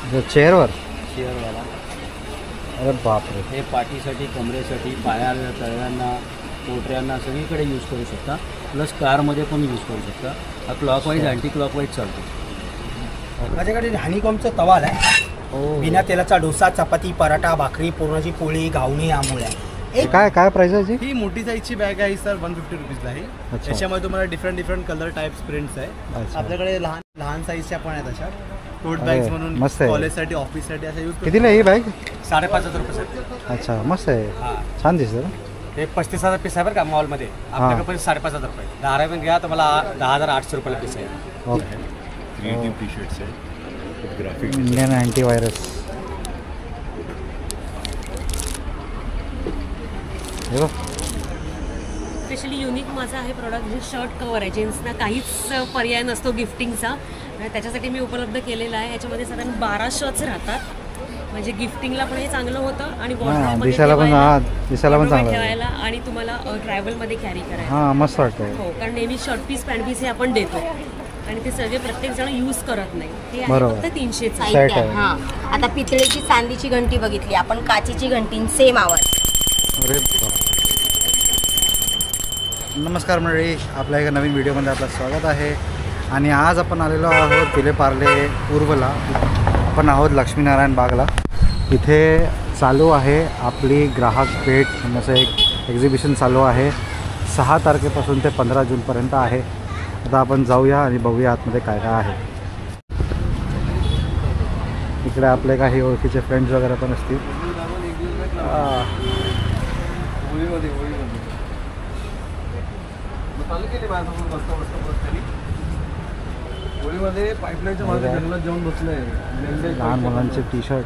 चेअरवर चेअरवाला. अरे बापरे. हे पाठीसाठी, कमरेसाठी, पायाला, तळव्यांना, पोटऱ्यांना सगळीकडे यूज करू शकता. प्लस कारमध्ये पण यूज करू शकता. हा क्लॉकवाईज अँटी क्लॉकवाईज चालतो. माझ्याकडे हनीकॉमचा तवाल आहे. बिना तेलाचा डोसा, चपाती, पराठा, भाकरी, पुरणाची पोळी, घावणी, आंबोळ्या. काय काय प्राइस आहे ही मोठी साईजची बॅग आहे सर, 150 रुपीजला आहे. त्याच्यामध्ये तुम्हाला डिफरंट कलर टाइप्स प्रिंट्स आहे. आपल्याकडे लहान साईजच्या पण आहेत अशा टोट बॅग्स म्हणून, कॉलेजसाठी, ऑफिससाठी अशा यूज. कितीला ही बॅग? 5,500 रुपये. अच्छा, मस्त आहे, छान दिसतं. हे 35,000 पीस आहे बरं का मॉलमध्ये. आपल्याकडे पण 5,500 रुपये. 10 पण घ्या तुम्हाला 10,800 रुपयाला पीस आहे. ओके. क्रिएटिव्ह टी शर्ट्स आहे, graphic Indian anti virus. Specially unique माझा आहे प्रॉडक्ट. जे शर्ट कवर आहे, जेंट्सना काहीच पर्याय नसतो गिफ्टिंगचा, त्याच्यासाठी मी उपलब्ध केलेला आहे. याच्यामध्ये साधारण 12 शर्ट्स राहतात. म्हणजे गिफ्टिंगला पण हे चांगलं होतं आणि वॉर्डरोबमध्ये ठेवायला आणि तुम्हाला ट्रॅव्हलमध्ये कॅरी करायला. हां, मस्त वाटतं. हो, कारण नेहमी शर्ट पीस पॅन्ट पीस हे आपण देतो आणि ते सगळे प्रत्येक जण यूज करत नाही. हे फक्त 300. हां, आता पितळेची चांदीची घंटी बघितली आपण, काचेची घंटी सेम आवाज. नमस्कार मंडळी, आपल्या एका नवीन व्हिडिओमध्ये आपलं स्वागत आहे. आणि आज आपण आलेलो आहोत विलेपार्ले पूर्वला. आपण आहोत लक्ष्मीनारायण बागला. इथे चालू आहे आपली ग्राहक भेट असं एक एक्झिबिशन चालू आहे. 6 तारखेपासून ते 15 जूनपर्यंत आहे. आता आपण जाऊया आणि बघूया आतमध्ये काय काय आहे. इकडे आपले काही ओळखीचे फ्रेंड्स वगैरे पण असतील. होळीमध्ये पाईपलाईनच्या मागे जंगलात जाऊन बसलंय. लहान मुलांचे टी शर्ट.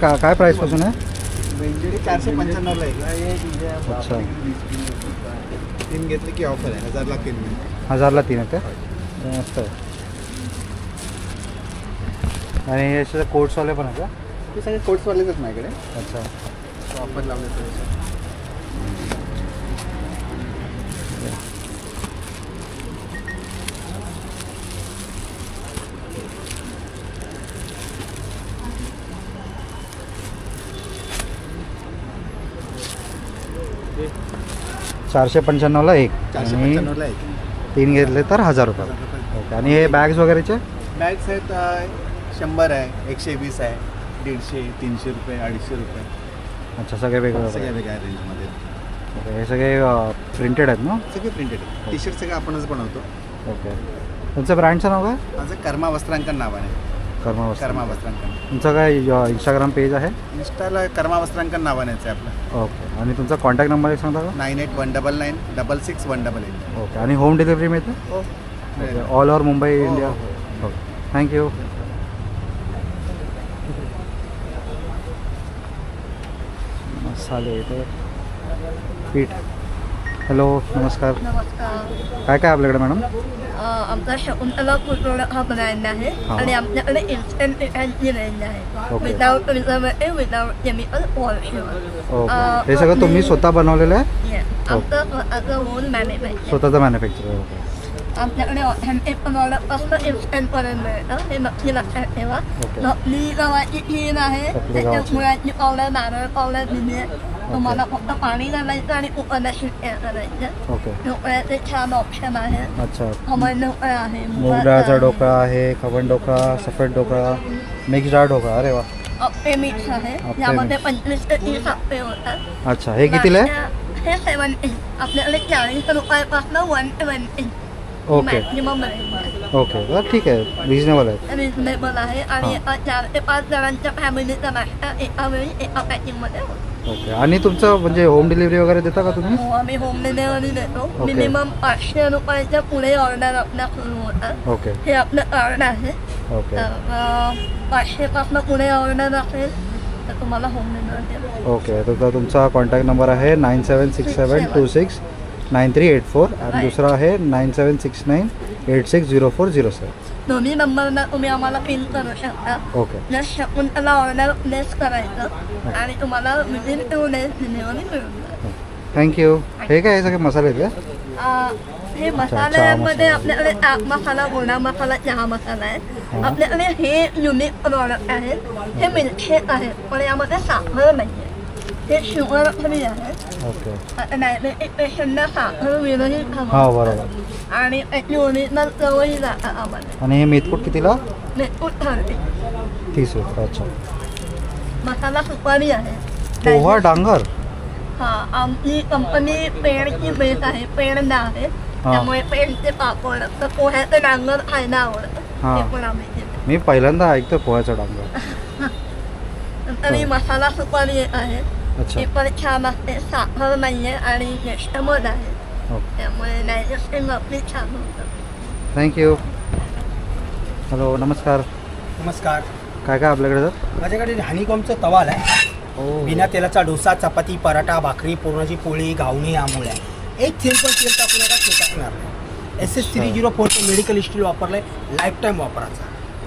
काय प्राइस पासून आहे? 495 आहे. अच्छा, 3 घेतले की ऑफर आहे. 1000 ला 3. 1000ला 3 आहे का? मस्त आहे. आणि याचे कोट्सवाले पण आहे का? ते सगळे कोट्सवालेच आहेत माझ्याकडे. अच्छा, ऑफर लावले. 495ला 1. 495ला 1. 3 घेतले तर 1000 रुपये. ओके. आणि हे बॅग्स वगैरेचे बॅग्स आहेत 100 आहे, 120 आहे, 150, 300 रुपये, 250 रुपये. अच्छा, सगळे वेगवेगळे सगळ्या वेगळ्या रेंजमध्ये. ओके. हे सगळे प्रिंटेड आहेत ना? सगळे प्रिंटेड आहे. टी शर्ट सगळे आपणच बनवतो. ओके. तुमचं ब्रँडचं नाव काय? माझं कर्मा वस्त्रांकन नाव आहे. कर्मा वस्त्रांकन. तुमचं काय इंस्टाग्राम पेज आहे? इंस्टाला कर्मा वस्त्रांकन नावानेच आहे आपलं. ओके. आणि तुमचा कॉन्टॅक्ट नंबर एक सांगता का? 9819966188. ओके. आणि होम डिलिव्हरी मिळते? हो. Okay. All over Mumbai, India? Okay. Thank you. मसाले इथे पीठ. हॅलो, नमस्कार. काय काय आपल्याकडे मॅडम? आमचा शकुंतला प्रोडक्ट हा ब्रँड आहे आणि आमच्याकडे इन्स्टंट रेंज आहे. विदाउट प्रिझर्वेटिव्ह, विदाउट केमिकल, हे सगळं तुम्ही स्वतः बनवलेलं आहे? आमचं स्वतःचं ओन मॅन्युफॅक्चर. स्वतःचं मॅन्युफॅक्चर. आमच्याकडे ऑथेंटिक प्रॉडक्टपासून इन्स्टंटपर्यंत मिळतं. हे नक्की लक्षात ठेवा. आपली गव्हाची खीर आहे, त्याच्यात मुळाची पावडर, नारळ पावडर दिली आहे. तुम्हाला फक्त पाणी घालायचं आणि कुकरला शिट्ट्या करायच्या. ढोकळ्याचे छान ऑप्शन आहे. अच्छा. खमण ढोकळा आहे, मूग डाळचा ढोकळा आहे, खमण ढोकळा, सफेद ढोकळा, मिक्स डाळ ढोकळा. अरे वा. अप्पे मिक्स आहे, यामध्ये 25 ते 30 अप्पे होतात. अच्छा. हे कितीला आहे? हे 70. आपल्याकडे 40 रुपयापासून 120. ओके. Maximum range. ओके, ठीक आहे. रिजनेबल आहे. रिजनेबल आहे आणि 4 ते 5 जणांच्या फॅमिलीचा नाश्ता एका वेळी एका पॅकिंगमध्ये होतो. ओके. आणि तुमचं म्हणजे होम डिलिव्हरी वगैरे देता का तुम्ही? हो, आम्ही होम डिलिव्हरी देतो. मिनिमम 500 रुपयाच्या पुढे ऑर्डर आपल्या सुरू होतात. ओके. हे आपलं कार्ड आहे. ओके. 500 पासून पुढे ऑर्डर असेल तर तुम्हाला होम डिलिव्हरी देतो. ओके. तर तुमचा कॉन्टॅक्ट नंबर आहे 9767269384 आणि दुसरा आहे 9769860407. दोन्ही नंबरला तुम्ही आम्हाला पिन करू शकता. Okay. Just Shakuntala order place करायचं आणि तुम्हाला विदिन 2 days डिलिव्हरी मिळून जाईल. थँक्यू. हे काय सगळे मसाले आहेत का? हे मसाल्यामध्ये आपल्याकडे ताक मसाला, गोडा मसाला, चहा मसाला आहे. आपल्याकडे हे युनिक प्रॉडक्ट आहे. हे मिल्कशेक आहे, पण यामध्ये साखर नाही आहे. हे शुगर फ्री आहे. ओके. डायबेटिक पेशंटला साखर विरहित हा हवं बरोबर. आणि एक ओरिजिनल चवही जातात आम्हाला. आणि हे मेथकूट कितीला? मेथकूट 30 रुपये. अच्छा. मसाला सुपारी आहे. पोहा डांगर. हा, आमची कंपनी पेडची बेस आहे, पेडदा आहे. त्यामुळे पेडचे पापड तर पोह्याचं डांगर खायला आवडतं. हा. ते पण आम्ही केलं. मी पहिल्यांदा ऐकतो पोह्याचा डांगर. तरी मसाला सुपारी एक आहे. अच्छा. ती पण छान असते, साखर नाही आहे आणि जास्त मध आहे. ओके. त्यामुळे डायजेस्टिंग आपली छान होतं. थँक्यू. हॅलो, नमस्कार. नमस्कार. काय काय आपल्याकडे सर? माझ्याकडे हनीकॉमचं तवाल आहे. बिना तेलाचा डोसा, चपाती, पराठा, भाकरी, पुरणाची पोळी, घावणी, आंबोळ्या. एक थेंब पण तेल टाकून नका, टाकणार नाही. SS304 मेडिकल स्टील वापरलंय, लाईफ टाईम वापरायचा.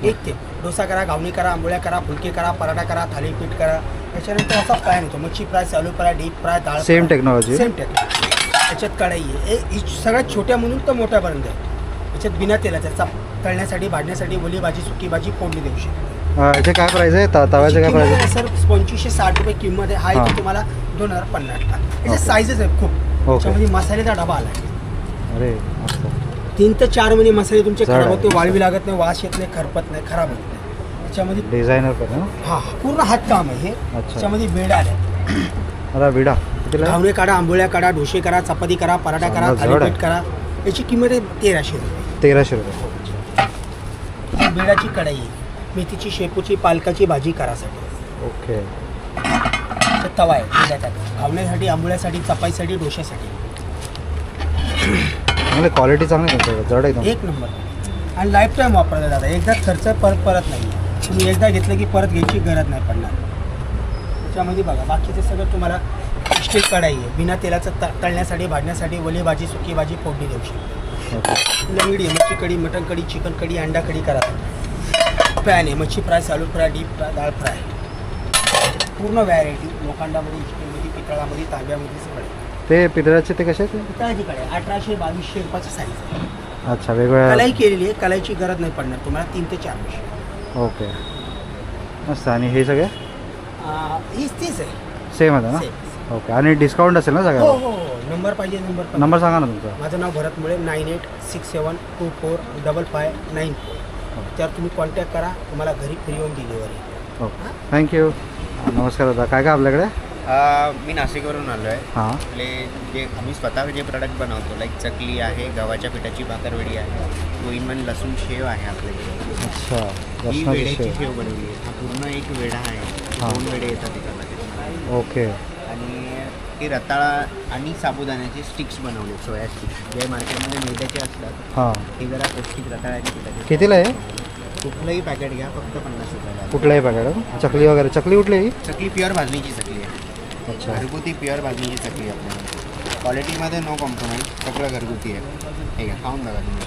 एक थेंब. डोसा करा, घावणी करा, आंबोळ्या करा, फुलके करा, पराठा करा, थालीपीठ करा. त्याच्यानंतर असा फ्राय होतो, मच्छी फ्राय, आलू फ्राय, डीप फ्राय, डाळ. Same technology. Same technology. त्याच्यात कढाई आहे, सगळ्यात छोट्या म्हणून तर मोठ्यापर्यंत आहे. त्याच्यात बिना तेलाचा तळण्यासाठी, भाजण्यासाठी, ओली भाजी, सुकी भाजी फोडणी देऊ शकतो. याचे काय प्राईस आहे? तव्याचे काय प्राईस आहे? सर 2560 रुपये किंमत आहे. हा हां. इथे तुम्हाला 2050ला. याचे साईजेस आहेत खूप. त्याच्यामध्ये मसाल्याचा डबा आला आहे. अरे मस्त. 3 ते 4 महिने मसाले तुमचे जड खराब आहे. होते, वाळवी लागत नाही, वास येत नाही, खरपत नाही, खराब होत नाही. त्याच्यामध्ये डिझायनर पण ना? हा पूर्ण हात काम आहे हे. अच्छा. त्याच्यामध्ये बेड आले. अरे विडा कितीला? घावणे काढा, आंबोळ्या काढा, डोसे करा, चपाती करा, पराठा करा, चांगला जड थालीपीठ आहे. करा. याची किंमत आहे 1300 रुपये. 1300 रुपये. ही बेडाची कढाई आहे. मेथीची, शेपूची, पालकाची भाजी करासाठी. ओके. तर तवा आहे बेडाचा. घावण्यासाठी, आंबोळ्यासाठी, चपातीसाठी, डोश्यासाठी. चांगली क्वालिटी चांगली आहे, जड एकदम. एक नंबर. आणि लाईफ टाईम वापरला जातात. एकदा खर्च परत नाही. तुम्ही एकदा घेतलं की परत घ्यायची गरज नाही पडणार. त्याच्यामध्ये बघा बाकीचं सगळं तुम्हाला स्टील कढाई आहे. बिना तेलाचं तळण्यासाठी, भाजण्यासाठी, ओली भाजी, सुकी भाजी फोडणी देऊ शकतो. ओके. लंगडी, मच्छी कढी, मटन कढी, चिकन कढी, अंडा कढी करा. पॅन आहे, मच्छी फ्राय, आलू फ्राय, डीप फ्राय, डाळ फ्राय. पूर्ण व्हॅरायटी लोखंडामध्ये, स्टीलमध्ये, पितळामध्ये, तांब्यामध्ये सगळे. ते पितळाचे ते कसे आहेत? पितळाची कढाई 1800-2200 रुपयाची साईज आहे. अच्छा, वेगवेगळ्या. कलाई केलेली आहे. कलाईची गरज नाही पडणार तुम्हाला. 3 ते 4 वर्ष. ओके, मस्त. आणि हे सगळे हीच तीच आहे. सेम आहे ना? Same. ओके. आणि डिस्काउंट असेल ना हो सगळ्याला? हो हो. नंबर पाहिजे नंबर पण. नंबर सांगा ना तुमचा. माझं नाव भरत मुळे. 9867245594. त्यावर तुम्ही कॉन्टॅक्ट करा. तुम्हाला घरी free home delivery. Okay, thank you. नमस्कार दादा. काय काय आपल्याकडे? मी नाशिकवरून आलो आहे. हां. आपले जे आम्ही स्वतः जे प्रोडक्ट बनवतो, लाईक चकली आहे, गव्हाच्या पिठाची भाकरवडी आहे, 2-in-1 लसूण शेव आहे आपल्याकडे. अच्छा, ही लसणाची वेड्याची शेव. शेव बनवली आहे. हा पूर्ण एक वेढा आहे. हां. 2 वेडे येतात त्याच्यामध्ये. ओके. आणि हे रताळा आणि साबुदाण्याचे स्टिक्स बनवले, सोया स्टिक्स जे मार्केटमध्ये मैद्याचे असतात. हां. हे जरा पौष्टिक रताळ्याचे पिठाचे. कितीला आहे? कुठलंही पॅकेट घ्या, फक्त 50 रुपयाला. कुठलाही पॅकेट? चकली वगैरे? चकली कुठली आहे? चकली प्युअर भाजणीची चकली आहे. अच्छा. घरगुती प्युअर भाजणीची चकली आहे आपल्याला. क्वालिटीमध्ये नो कॉम्प्रोमाइज, सगळं घरगुती आहे. ठीक आहे, खाऊन बघा तुम्ही.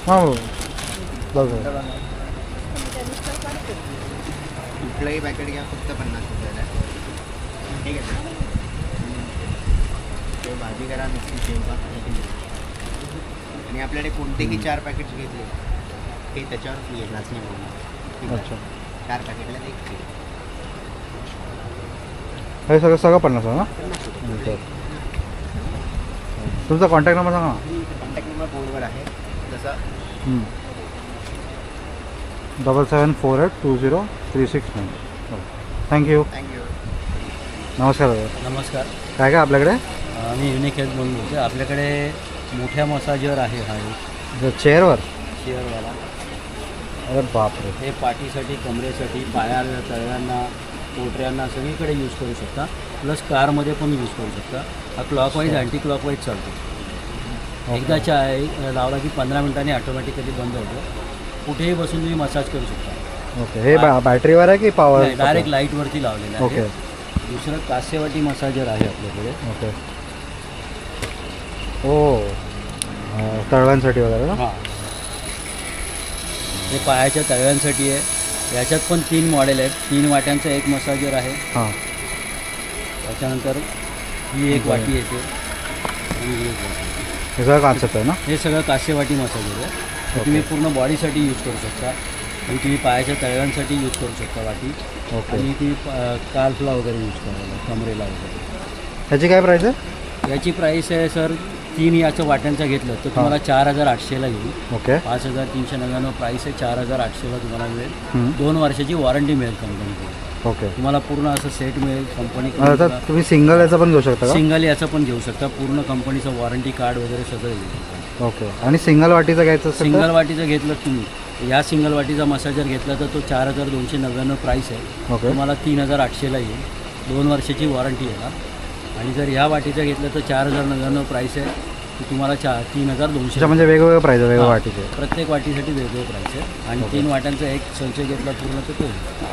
हां बघा. कुठलंही पॅकेट घ्या, फक्त 50 रुपयाला. ठीक आहे. शेव भाजी करा, मिक्सी शेव का. आणि आपल्याकडे कोणतेही 4 पॅकेट्स घेतले हे त्याच्यावर फ्री आहे, नाचणी म्हणून. अच्छा. 4 पॅकेटला 1 फ्री. हे सगळं 50 आहे ना? बरं. तुमचा कॉन्टॅक्ट नंबर सांगा. कॉन्टॅक्ट नंबर बोर्डवर आहे तसा. 77482036 थँक्यू. थँक्यू. नमस्कार दादा. नमस्कार. काय काय आपल्याकडे? मी युनिक हेल्थ म्हणून बोलतो. आपल्याकडे मोठ्या मसाजर आहे. हा एक चेअरवर? चेअरवाला. अरे बापरे. हे पाठीसाठी, कमरेसाठी, पायाला, तळव्यांना, पोटऱ्यांना सगळीकडे यूज करू शकता. प्लस कारमध्ये पण यूज करू शकता. हा क्लॉकवाईज, अँटी क्लॉकवाईज चालतो. एकदा लावला की 15 मिनिटांनी ऑटोमॅटिकली बंद होतो. कुठेही बसून तुम्ही मसाज करू शकता. ओके. हे बॅटरीवर आहे की पॉवर? डायरेक्ट लाईटवरती लावलेलं आहे. ओके. दुसरं कासेवाटी मसाजर आहे आपल्याकडे. ओके. ओ, तळव्यांसाठी वगैरे ना? हां, हे पायाच्या तळव्यांसाठी आहे. याच्यात पण 3 मॉडेल आहेत. 3 वाट्यांचं एक मसाजर आहे. हां. त्याच्यानंतर ही एक वाटी येते आणि ही एक वाटी येते. हे सगळं काचेचं आहे ना? हे सगळं काचेवाटी मसाजर आहे. हे तुम्ही पूर्ण बॉडीसाठी यूज करू शकता आणि तुम्ही पायाच्या तळव्यांसाठी यूज करू शकता वाटी. ओके. आणि ती काल्फला वगैरे यूज करायला, कमरेला वगैरे. ह्याची काय प्राईस आहे? याची प्राईस आहे सर 3 याचं वाट्यांचं घेतलं तर तुम्हाला 4,800ला येईल. ओके. 5,399 प्राईस आहे. 4,800ला तुम्हाला मिळेल. हम्म. 2 वर्षाची वॉरंटी मिळेल कंपनीकडून. ओके. तुम्हाला पूर्ण असं सेट मिळेल आता कंपनीकडून. तुम्ही सिंगल याचं पण घेऊ शकता का? सिंगल याचं पण घेऊ शकता. पूर्ण कंपनीचं वॉरंटी कार्ड वगैरे सगळं घेऊ शकता. ओके. आणि सिंगल वाटीचं घ्यायचं असेल सिंगल तर? वाटीचं घेतलं तुम्ही, या सिंगल वाटीचा मसाजर घेतला तर तो 4,299 प्राईस आहे. ओके. तुम्हाला 3,800ला येईल. 2 वर्षाची वॉरंटी येणार. आणि जर ह्या वाटीचं घेतलं तर 4,099 प्राईस आहे. ती तुम्हाला 3,200. अच्छा, म्हणजे वेगवेगळं प्राईस आहे वेगवेगळ्या वाटीचे. प्रत्येक वाटीसाठी वेगवेगळे प्राईस आहे. आणि 3 वाट्यांचा एक संच घेतला पूर्ण तर तो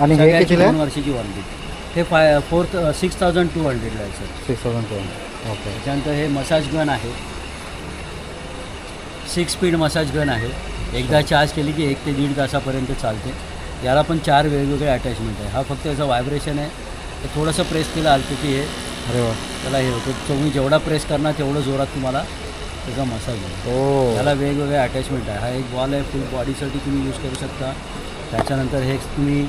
आणि हे सगळ्याची कितीला आहे? 2 वर्षाची वॉरंटी. हे 6,200ला आहे सर. 6,000. ओके. त्याच्यानंतर हे मसाज गन आहे. 6 स्पीड मसाज गन आहे. एकदा चार्ज केली की 1 ते 1.5 तासापर्यंत चालते. याला पण 4 वेगवेगळे अटॅचमेंट आहे. हा फक्त याचा व्हायब्रेशन आहे. ते थोडंसं प्रेस केलं आलं की हे अरे वा. त्याला हे होतं. तुम्ही जेवढा प्रेस करणार तेवढं जोरात तुम्हाला त्याचा मसाज आहे. ओ. त्याला वेगवेगळे अटॅचमेंट आहे. हा एक बॉल आहे. फुल बॉडीसाठी तुम्ही यूज करू शकता. त्याच्यानंतर हे तुम्ही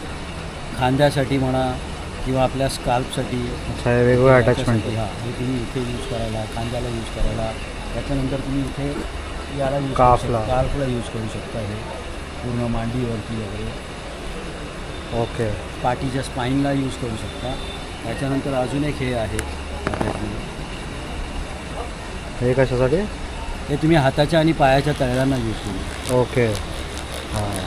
खांद्यासाठी म्हणा किंवा आपल्या स्काल्पसाठी. अच्छा, हे वेगवेगळं अटॅचमेंट आहे. हां, हे तुम्ही इथे यूज करायला, खांद्याला यूज करायला. त्याच्यानंतर तुम्ही इथे याला यूज काफला. काल्फला यूज करू शकता. हे पूर्ण मांडीवरती वगैरे. ओके. पाठीच्या स्पाईनला यूज करू शकता. त्याच्यानंतर अजून एक हे आहे attachment. हे कशासाठी? हे तुम्ही हाताच्या आणि पायाच्या तळव्यांना यूज करू. ओके. हां.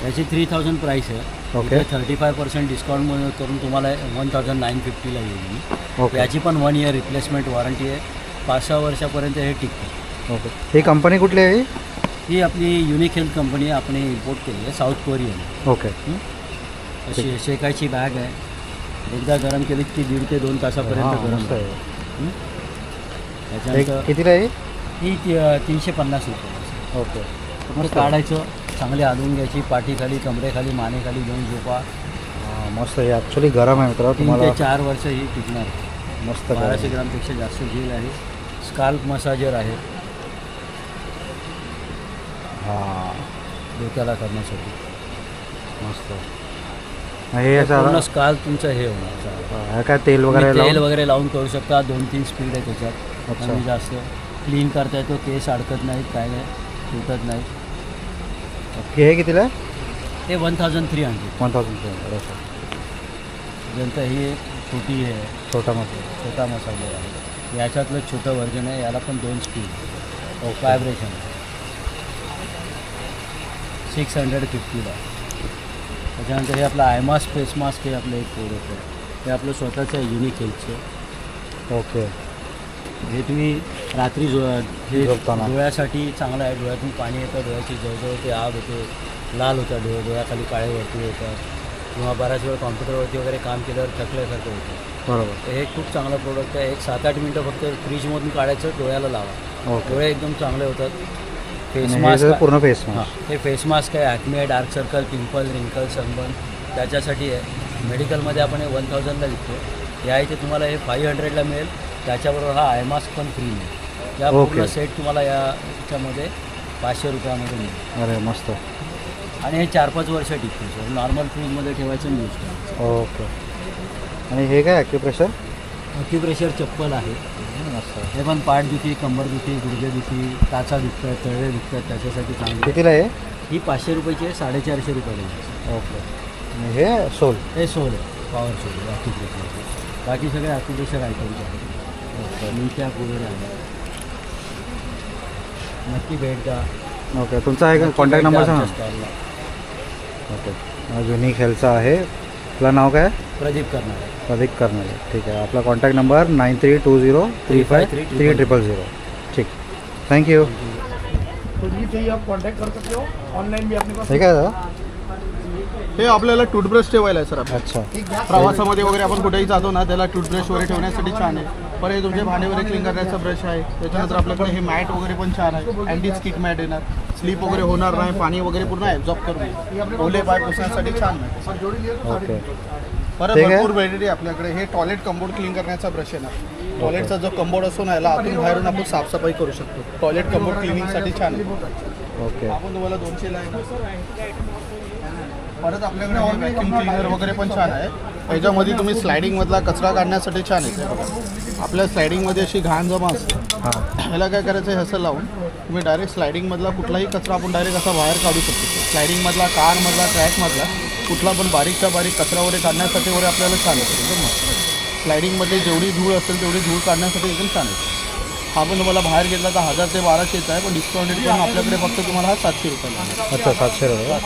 याची 3,000 प्राईस आहे. ओके. 35% डिस्काउंट करून तुम्हाला 1,950ला येईल. ओके. याची पण 1 इयर रिप्लेसमेंट वॉरंटी आहे. 5-6 वर्षापर्यंत हे टिकतं. ओके. ही कंपनी कुठली आहे? ही आपली युनिक हेल्थ कंपनी आहे. आपण इम्पोर्ट केली आहे साऊथ कोरियन. ओके. अशी शेकायची बॅग आहे. एकदा गरम केली की 1.5 ते 2 तासापर्यंत हां, गरम मस्त आहे. आहे. त्याच्यानंतर कितीला आहे? ही 350 रुपये. ओके. मस्त काढायचं, चांगले आलून घ्यायची, पाठीखाली, कमरेखाली, मानेखाली घेऊन झोपा. हां, मस्त आहे. ॲक्च्युली गरम आहे मित्र. 3 तुम्हाला ते 4 वर्ष ही टिकणार. मस्त 1200 ग्रामपेक्षा जास्त झील आहे. स्काल्प मसाजर आहे हां, डोक्याला करण्यासाठी. मस्त. हे याचा पूर्ण स्काल्प तुमचं हे होणार. हा काय तेल वगैरे तुम्ही तेल लावून? वगैरे लावून करू शकता. 2-3 स्पीड आहे त्याच्यात. अच्छा. कमी जास्त क्लीन करता येतो. केस अडकत नाहीत, काय नाही, तुटत नाही. हे कितीला आहे? ते 1,300. 1,300. ओके. नंतर ही एक छोटी आहे, छोटा मसाला. छोटा मसाला आहे. याच्यातलं छोटं व्हर्जन आहे. याला पण 2 स्पीड ओके. व्हायब्रेशन. 650ला. त्याच्यानंतर हे आपलं आयमास फेस मास्क हे आपलं एक प्रोडक्ट आहे. हे आपलं स्वतःचं आहे युनिक हेल्थचं. ओके. हे तुम्ही रात्री हे झोपताना. डोळ्यासाठी चांगलं आहे. डोळ्यातून पाणी येतं, डोळ्याची जळजळ होते, आग होते, लाल होतं डोळ्याखाली काळे वरती येतात किंवा बऱ्याच वेळ कॉम्प्युटरवरती वगैरे काम केल्यावर थकल्यासारखं होतं. बरोबर. तर हे खूप चांगलं प्रोडक्ट आहे. एक 7-8 मिनटं फक्त फ्रीजमधून काढायचं, डोळ्याला लावा. ओके. डोळे एकदम चांगले होतात. फेस आणि हे मास्क जे पूर्ण फेस हां, मास्क. हे फेस मास्क आहे. ॲक्ने, डार्क सर्कल, पिंपल, रिंकल, सनबर्न त्याच्यासाठी आहे. मेडिकलमध्ये आपण हे 1,000ला विकतो. या इथे तुम्हाला हे 500ला मिळेल. त्याच्याबरोबर हा आय मास्क पण फ्री मिळेल. या ओके. पूर्ण सेट तुम्हाला याच्यामध्ये 500 रुपयामध्ये मिळेल. अरे मस्त. आणि हे 4-5 वर्ष टिकते सर. नॉर्मल फ्रीजमध्ये ठेवायचं आणि यूज करायचं. ओके. आणि हे काय ॲक्युप्रेशर? अक्युप्रेशर चप्पल आहे. मस्त. हे पण पाठदुखी, कंबरदुखी, गुडघेदुखी, टाचा दुखतात, तळवे दुखतात त्याच्यासाठी चांगली. कितीला आहे? ही 500 रुपयाची आहे. 450 रुपयाला आहे. ओके. आणि हे सोल? हे सोल आहे. पॉवर सोल आहे अक्युप्रेशर. बाकी सगळे अक्युप्रेशर आयटम्स आहेत. मी कॅप वगैरे आहे. नक्की भेट द्या. ओके. तुमचा आहे का कॉन्टॅक्ट नंबर सांगा? स्टॉलला. ओके. युनिक हेल्थचा आहे. आपलं नाव काय? प्रदीप करणार आहे. प्रदीप करणारे. ठीक आहे. आपला कॉन्टॅक्ट नंबर 9320353000. ठीक. थँक्यू. आप कॉन्टैक्ट कर सकते हो. ऑनलाइन भी अपने पास. ठीक आहे दादा. हे आपल्याला टूथब्रश ठेवायला आहे सर. आपल्या अच्छा. प्रवासामध्ये वगैरे आपण कुठेही जातो ना, त्याला टूथब्रश वगैरे ठेवण्यासाठी छान आहे. पर हे तुमचे भांडे वगैरे क्लीन करण्याचा ब्रश आहे. त्याच्यानंतर आपल्याकडे हे मॅट वगैरे पण छान आहे. अँटी स्किक मॅट येणार. स्लीप वगैरे होणार नाही. पाणी वगैरे पूर्ण ॲब्झॉर्ब करून ओले पाय पुसण्यासाठी छान आहे. ओके. परत ते काय? भरपूर व्हेरायटी आपल्याकडे. हे टॉयलेट कंबोर्ड क्लीन करण्याचा ब्रश आहे ना. टॉयलेटचा जो कंबोर्ड असतो ना, याला आतून बाहेरून आपण साफसफाई करू शकतो. टॉयलेट कंबोर्ड क्लिनिंगसाठी छान आहे. ओके. आपण तुम्हाला 200 ला आहे. परत आपल्याकडे व्हॅक्यूम क्लिनर वगैरे पण छान आहे. याच्यामध्ये तुम्ही स्लायडिंगमधला कचरा काढण्यासाठी छान आहे. आपल्या स्लायडिंगमध्ये अशी घाण जमा असते. ह्याला काय करायचं आहे, असं लावून तुम्ही डायरेक्ट स्लायडिंगमधला कुठलाही कचरा आपण डायरेक्ट असा बाहेर काढू शकतो. स्लायडिंगमधला, कारमधला, ट्रॅकमधला कुठला पण बारीकच्या बारीक कचरा वगैरे काढण्यासाठी वगैरे आपल्याला छान आहे. एकदम मस्त. स्लायडिंगमध्ये जेवढी धूळ असेल तेवढी धूळ काढण्यासाठी एकदम छान आहे. हा पण तुम्हाला बाहेर घेतला तर 1000 ते 1200चा आहे, पण डिस्काउंटेड करून आपल्याकडे फक्त तुम्हाला हा 700 रुपयाला आहे. अच्छा 700 रुपये.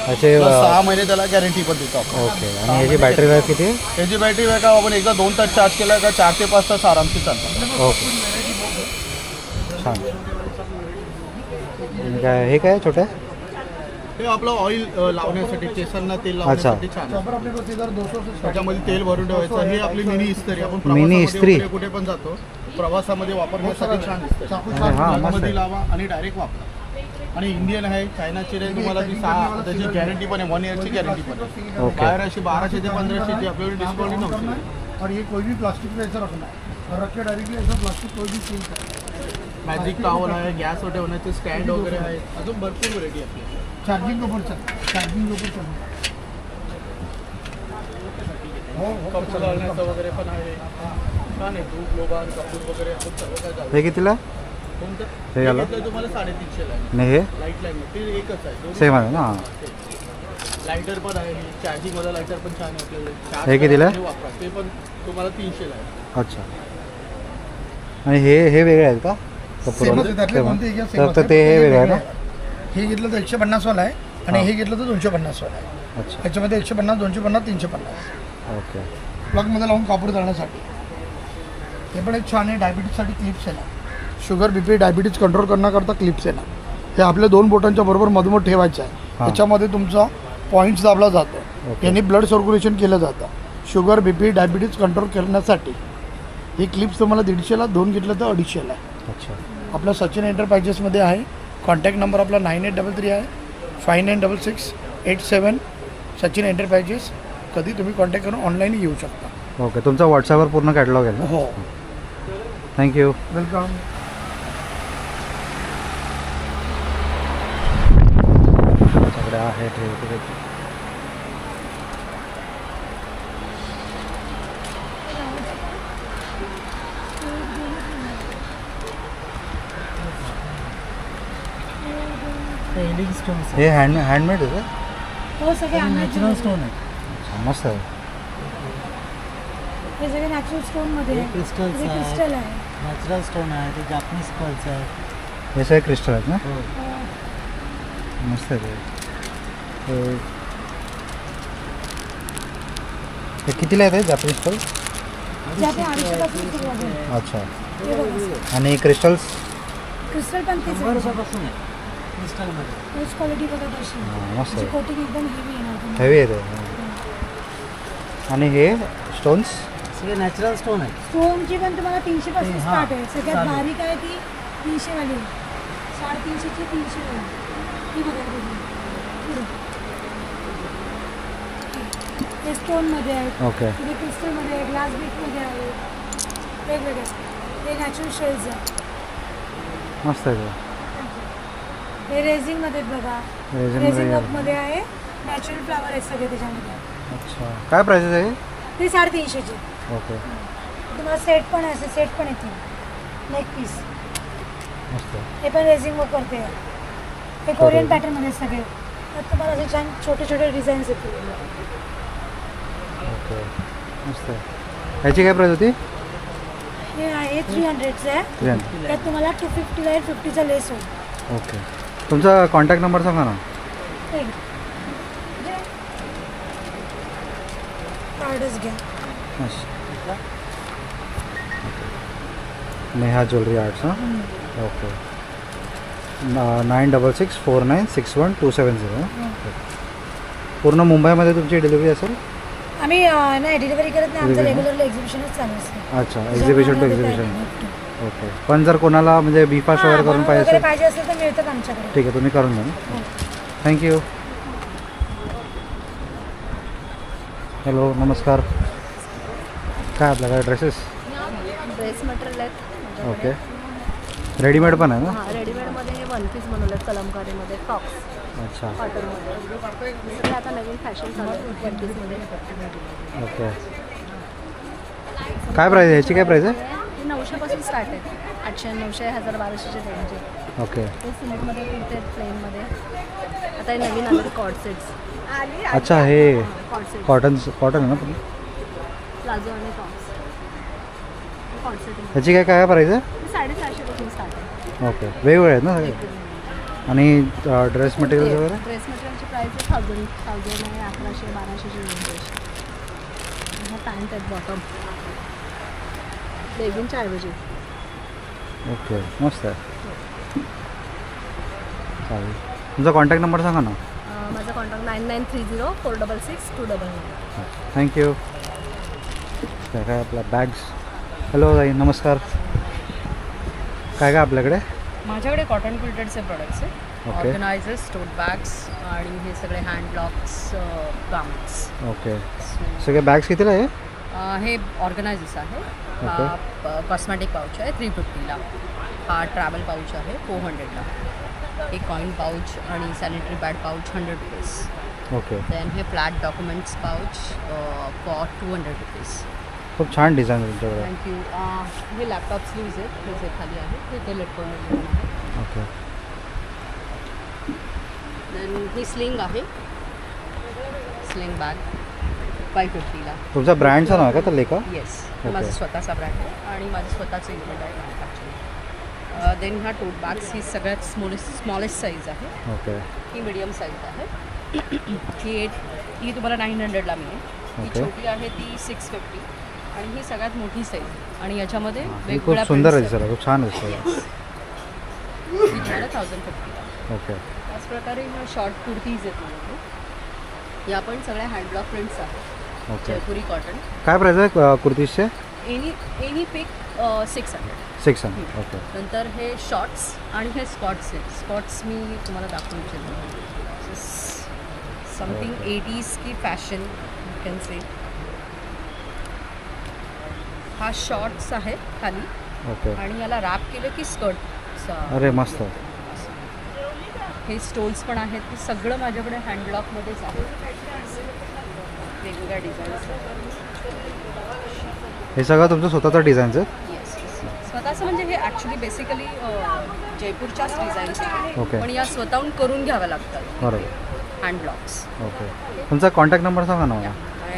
अच्छा 6 महिने त्याला गॅरंटी पण देतो आपण. ओके. आणि याची बॅटरी लाईफ किती? याची बॅटरी बॅकअप आपण एकदा 2 तास चार्ज केला का 4 ते 5 तास आरामशी चालतात. ओके छान. आणि काय हे काय छोटं? हे आपलं ऑइल लावण्यासाठी, केसांना तेल लावण्यासाठी छान आहे. त्याच्यामध्ये तेल भरून ठेवायचं. हे आपली मिनी इस्त्री. आपण मिनी इस्त्री? प्रवासामध्ये कुठे पण जातो, प्रवासामध्ये वापरण्यासाठी छान दिसते. हां मस्त मध्ये लावा आणि डायरेक्ट वापरा. आणि इंडियन आहे, चायनाची आहे, तुम्हाला ती 6 त्याची गॅरंटी पण आहे, 1 इयरची गॅरंटी पण आहे. ओके. बाहेर अशी 1200 ते 1500 ची आपल्याकडे डिस्काउंट नव्हती. और ये कोई भी प्लास्टिक में ऐसा रखना है और रख के डायरेक्टली ऐसा प्लास्टिक कोई भी चीज है. मॅजिक टॉवल आहे, गॅस ठेवण्याचे स्टँड वगैरे आहे, अजून भरपूर व्हरायटी आपली. चार्जिंग के ऊपर चल, चार्जिंग के ऊपर चल. कपडे घालण्याचं वगैरे पण आहे. छान आहे. धूप, लोबान, कपूर वगैरे आपण सगळं काय घालतो. हे कितीला? कोणतं? हे याला? घेतलं तुम्हाला 350 ला आहे. नाही हे लाईट लाईन ते एकच आहे. सेम आहे ना? लायटर पण आहे. चार्जिंग वाला लायटर पण छान आहे आपल्याकडे. हे कितीला आहे? वापरा. ते पण तुम्हाला 300 ला आहे. अच्छा. आणि हे वेगळे आहेत का? सेमच आहे, त्यातले कोणते एक या सेम तर ते हे वेगळे आहे ना? हे घेतलं तर 150 वाला आहे आणि हे घेतलं तर 250 वाला आहे. अच्छा. याच्यामध्ये 150, 250, 350 ओके. प्लगमध्ये लावून कापूर जाण्यासाठी. हे पण एक छान आहे. डायबिटीजसाठी क्लिप्स आहे ना, शुगर बीपी डायबिटीज कंट्रोल करण्याकरता क्लिप्स आहे ना. हे आपल्या 2 बोटांच्या बरोबर मधोमध ठेवायचं आहे. त्याच्यामध्ये तुमचा पॉईंट्स दाबला जातो. यांनी ब्लड सर्क्युलेशन केलं जातं. शुगर बीपी डायबिटीज कंट्रोल करण्यासाठी ही क्लिप्स तुम्हाला 150 ला, 2 घेतलं तर 250 ला आहे. अच्छा. आपल्या सचिन एंटरप्राइजेसमध्ये आहे. कॉन्टॅक्ट नंबर आपला 9833 आहे 596687. सचिन एंटरप्राइजेस. कधी तुम्ही कॉन्टॅक्ट करून ऑनलाईन येऊ शकता. ओके. तुमचा व्हॉट्सअपवर पूर्ण कॅटलॉग आहे ना? हो. थँक्यू. वेलकम. सगळं आहे ठेव. हे हँडमेड आहे का? हो सगळे नॅचरल स्टोन आहे. अच्छा, मस्त आहे. हे सगळे नॅचरल स्टोनमध्ये आहे. क्रिस्टल्स हे आहे, क्रिस्टल आहे. नॅचरल स्टोन आहे, ते जापनीज पर्ल्स आहे. हे सगळे क्रिस्टल आहेत ना? हो. मस्त आहे ते. हे कितीला आहेत जापनीज पर्ल? जे आपण 250 पासून सुरुवात आहे. अच्छा. हे बघा. आणि क्रिस्टल्स? क्रिस्टल पण तेच 100 आहे. रुपयापासून आहे क्रिस्टलमध्ये. हेच क्वालिटी बघा कशी आहे. मस्त त्याची आहे. कोटिंग एकदम हेवी येणार तुम्हाला. हेवी आहे ते. आणि हे स्टोन्स? सगळे नॅचरल स्टोन आहे. स्टोनची पण तुम्हाला 300 पासून हां, स्टार्ट आहे. सगळ्यात चालेल. बारीक आहे ती 300 वाली आहे. 350 ची 300 वाली. ती बघा तुम्ही. हे स्टोनमध्ये आहेत. ओके. हे क्रिस्टलमध्ये आहे, ग्लास बीटमध्ये आहे, वेगवेगळे. हे नॅचरल शेल्स आहे. मस्त आहे ते. हे रेझिंगमध्ये आहेत बघा. रेझिनमध्ये रेझिंग आहे. वर्कमध्ये आहे. नॅचरल फ्लावर आहेत सगळे त्याच्यामध्ये. अच्छा. काय प्राइसेस आहे? ते 350 चे. ओके. तुम्हाला सेट पण आहे, असे सेट पण येतील. Neck piece. मस्त. हे पण रेझिंग वर्क करते. हे कोरियन पॅटर्नमध्ये सगळे. त्यात तुम्हाला असे छान छोटे छोटे डिझाईन्स येतील. ओके. मस्त आहे. ह्याची काय प्राईस होती? हे आहे 300चं आहे. 300. त्यात तुम्हाला 250 ला 50चा लेस होईल. ओके. तुमचा कॉन्टॅक्ट नंबर सांगा ना. कार्डच घ्या. नेहा ज्वेलरी आर्ट्स हां. ओके. 9664961270. पूर्ण मुंबईमध्ये तुमची डिलिव्हरी असेल? आम्ही नाही डिलिव्हरी करत नाही. आमचं रेग्युलरली एक्झिबिशनच चालू असतं. अच्छा. Exhibition to exhibition. ओके. पण जर कोणाला म्हणजे बीफास्ट वगैरे करून पाहिजे असेल तर मिळतात आमच्याकडे. ठीक आहे, तुम्ही करून द्या ना. थँक्यू. हॅलो नमस्कार. काय आपल्याकडे ड्रेसेस? ड्रेस मटेरियल आहेत ओके. रेडीमेड पण आहे ना? हां रेडीमेडमध्ये हे वन पीस बनवले कलमकारीमध्ये टॉप्स अच्छा कॉटनमध्ये सगळे आता नवीन फॅशन चालू आहे वन पीसमध्ये. ओके. काय प्राईस आहे याची? काय प्राईस आहे? हे 900पासून स्टार्ट आहे. 800 900 1000 1200चे रेंज आहे. ओके. हे सिल्कमध्ये कुर्ते आहेत प्लेनमध्ये. आता हे नवीन आले कॉर्ड सेट्स. अच्छा हे कॉर्ड सेट कॉटन आहे ना पण? प्लाझो आणि टॉप्स कॉर्ड सेट याची काय प्राईस आहे? 450पासून स्टार्ट आहे. ओके. वेगवेगळे आहेत ना सगळे? आणि ड्रेस मटेरियल वगैरे? ड्रेस मटेरियलची प्राईस आहे 1000 आहे 1100 1200ची रेंज आहे. हा पॅन्ट आहेत बॉटम लेगिनच्या ऐवजी. ओके मस्त आहे. चालेल. तुमचा कॉन्टॅक्ट नंबर सांगा ना. माझा कॉन्टॅक्ट 9930 466 299. थँक्यू. काय आपल्या बॅग्स. हॅलो ताई नमस्कार. काय आपल्याकडे? माझ्याकडे कॉटन क्विल्टेडचे प्रॉडक्ट्स आहेत. ओके. ऑर्गनायझर्स, टोट बॅग्स आणि हे सगळे हँड ब्लॉक्स गाउन्स. ओके. सगळे बॅग्स कितीला आहे? हे ऑर्गनायझर्स आहे. हा कॉस्मॅटिक पाऊच आहे 350ला. हा ट्रॅव्हल पाऊच आहे 400ला. एक कॉईन पाऊच आणि sanitary pad pouch 100 rupees. Okay. Then हे flat documents pouch for 200 rupees. खूप छान डिझाईन आहे तुमच्याकडे. थँक्यू. हे लॅपटॉप स्लीव्ज आहेत. हे जे खाली आहे ते लटकवलेले आहे. ओके. देन ही स्लिंग आहे. स्लिंग बॅग 550ला. तुमचा ब्रँडचं नाव आहे का तर लेखा? येस. ओके. माझा स्वतःचा ब्रँड आहे आणि माझं स्वतःचं इव्हेंट आहे मॅन्युफॅक्चरिंग. देन ह्या टोट बॅग्स ही सगळ्यात स्मॉलेस्ट साईज आहे. ओके. ही मीडियम साईज आहे. ही तुम्हाला 900ला मिळेल. ही ओके. छोटी आहे ती 650 आणि ही सगळ्यात मोठी साईज आणि याच्यामध्ये ही खूप वेगवेगळ्या सुंदर आहे prints आहेत. दिसायला. खूप छान दिसतं. ही तुम्हाला 1050ला. ओके. त्याचप्रकारे ह्या शॉर्ट कुर्तीज आहेत माझ्याकडे. या पण सगळ्या हँडब्लॉक प्रिंट्स आहेत. ओके. जयपुरी कॉटन. काय प्राईस आहे कुर्तीसचे? एनी पिक 600. 600. ओके. नंतर हे शॉर्ट्स आणि हे स्कॉट्स आहेत. स्कॉट्स मी तुम्हाला दाखवू इच्छितो. समथिंग 80s की फॅशन यू कॅन से. हा शॉर्ट्स आहे खाली ओके. आणि याला रॅप केलं की स्कर्ट. अरे मस्त. हे स्टोल्स पण आहेत. ते सगळं माझ्याकडे हँडब्लॉकमध्येच आहे. वेगवेगळ्या डिझाईन्स. हे सगळं तुमचं स्वतःचं डिझाईनचं आहे? येस. स्वतःचं म्हणजे हे ॲक्च्युली बेसिकली जयपूरच्याच डिझाईन्स आहेत. ओके. पण या स्वतःहून करून घ्याव्या लागतात बरोबर. हँडब्लॉक्स. ओके. तुमचा कॉन्टॅक्ट नंबर सांगा ना मला.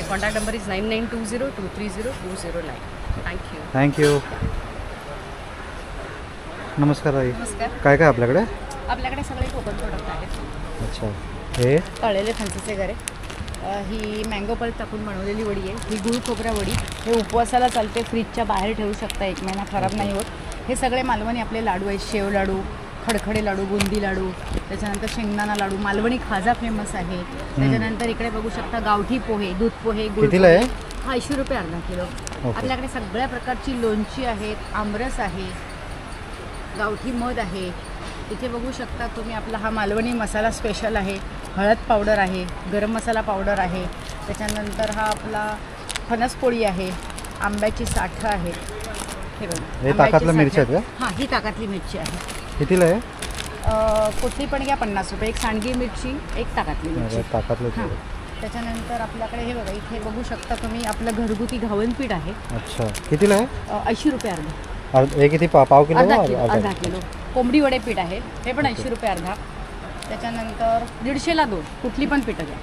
Contact number is 9920230209. Thank you. Thank you. नमस्कार ताई. नमस्कार. काय आपल्याकडे? आपल्याकडे सगळे कोकण प्रोडक्ट आहेत. अच्छा. हे तळलेले फणसाचे गरे. ही मँगो पल्प टाकून बनवलेली वडी आहे. ही गुळ खोबरा वडी. हे उपवासाला चालते. फ्रीजच्या बाहेर ठेवू शकता. 1 महिना खराब नाही होत. हे सगळे मालवणी आपले लाडू आहेत. शेव लाडू, खडखडे लाडू, बुंदी लाडू, त्याच्यानंतर शेंगदाणा लाडू, मालवणी खाजा फेमस आहे. त्याच्यानंतर इकडे बघू शकता गावठी पोहे, दूध पोहे, गुळ कितीला आहे? हा 80 रुपये अर्धा किलो. आपल्याकडे सगळ्या प्रकारची लोणची आहेत. आमरस आहे. गावठी मध आहे. इथे बघू शकता तुम्ही आपला हा मालवणी मसाला स्पेशल आहे. हळद पावडर आहे. गरम मसाला पावडर आहे. त्याच्यानंतर हा आपला फणस पोळी आहे. आंब्याची साठं आहे. हे बघा. हे ताकातल्या मिरची आहेत का? हां ही ताकातली मिरची आहे. कितीला आहे? कुठली पण घ्या 50 रुपये. एक सांडगी मिरची, एक ताकातली मिरची. ताकातलं. हां. त्याच्यानंतर आपल्याकडे हे बघा इथे बघू शकता तुम्ही आपलं घरगुती घावन पीठ आहे. अच्छा. कितीला आहे? 80 रुपये अर्धा. हे किती पाव किलो? अर्धा किलो. कोंबडी वडे पीठ आहे. हे पण 80 रुपये अर्धा. त्याच्यानंतर 150ला 2 कुठली पण पिठं घ्या.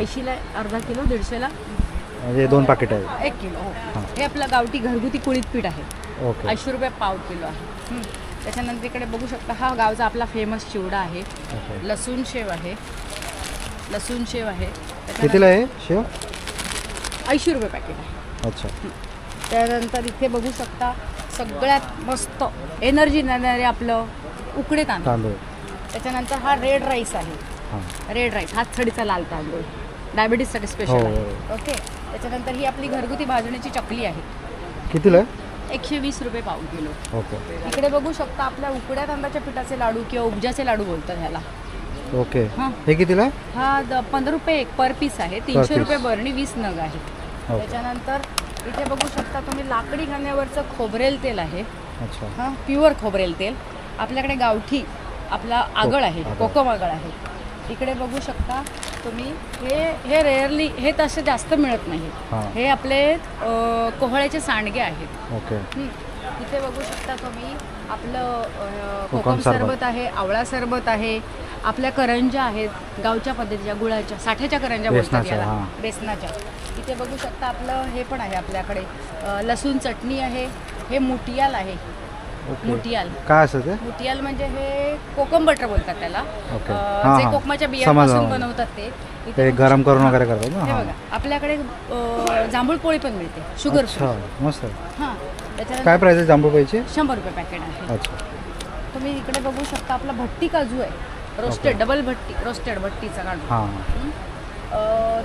80ला अर्धा किलो, 150ला म्हणजे 2 पाकिट आहे. 1 किलो. हे आपलं गावठी घरगुती कुळीत पीठ आहे. ओके. 80 रुपये पाव किलो आहे. त्याच्यानंतर इकडे बघू शकता हा गावचा आपला फेमस चिवडा आहे. लसूण शेव आहे. लसूण शेव आहे. कितीला आहे शेव? 80 रुपये पॅकेट आहे. अच्छा. त्यानंतर इथे बघू शकता सगळ्यात मस्त एनर्जी देणारे आपलं उकडे तांदूळ. त्याच्यानंतर हा रेड राईस आहे. रेड राईस हात थडीचा लाल तांदूळ डायबिटीजसाठी स्पेशल आहे. ओके. त्याच्यानंतर ही आपली घरगुती भाजण्याची चकली आहे. कितीला आहे? 120 रुपये पाव किलो. ओके. इकडे बघू शकता आपल्या उकड्या तांदळाच्या पिठाचे लाडू किंवा उपजाचे लाडू बोलतात ह्याला. ओके हां. हे कितीला आहे? हा 15 रुपये एक पर पीस आहे. 300 रुपये बरणी 20 नग आहे. ओके. त्याच्यानंतर इथे बघू शकता तुम्ही लाकडी खाण्यावरचं खोबरेल तेल आहे. अच्छा हां, प्युअर खोबरेल तेल. आपल्याकडे गावठी आपला आगळ आहे, कोकम आगळ आहे. इकडे बघू शकता तुम्ही हे रेअरली हे तसे जास्त मिळत नाही. हां. हे आपले कोहळ्याचे सांडगे आहेत. ओके इथे बघू शकता तुम्ही आपलं कोकम कोकम सरबत. सरबत आहे, आवळा सरबत आहे. आपल्या करंजा आहेत गावच्या पद्धतीच्या गुळाच्या साठ्याच्या करंजा बोलतात बेसनाच्या, याला, हां. बेसनाच्या. इथे बघू शकता आपलं हे पण आहे आपल्याकडे लसूण चटणी आहे. हे मुटियाल आहे. ओके मुटियाल काय असं ते? मुटियाल म्हणजे हे कोकम बटर बोलतात त्याला. ओके. हां, जे हां. कोकमाच्या समजलं बियांपासून मला. बनवतात ते. इथे ते बघू गरम शकता. करून वगैरे करतात ना? हे हां. बघा आपल्याकडे जांभूळ पोळी पण मिळते शुगर फ्री. अच्छा मस्त आहे. हां त्याच्यानंतर काय प्राइस आहे जांभूळपाईची? 100 रुपये पॅकेट आहे. अच्छा तुम्ही इकडे बघू शकता आपला भट्टी काजू आहे. रोस्टेड डबल भट्टी रोस्टेड भट्टीचा काजू. हां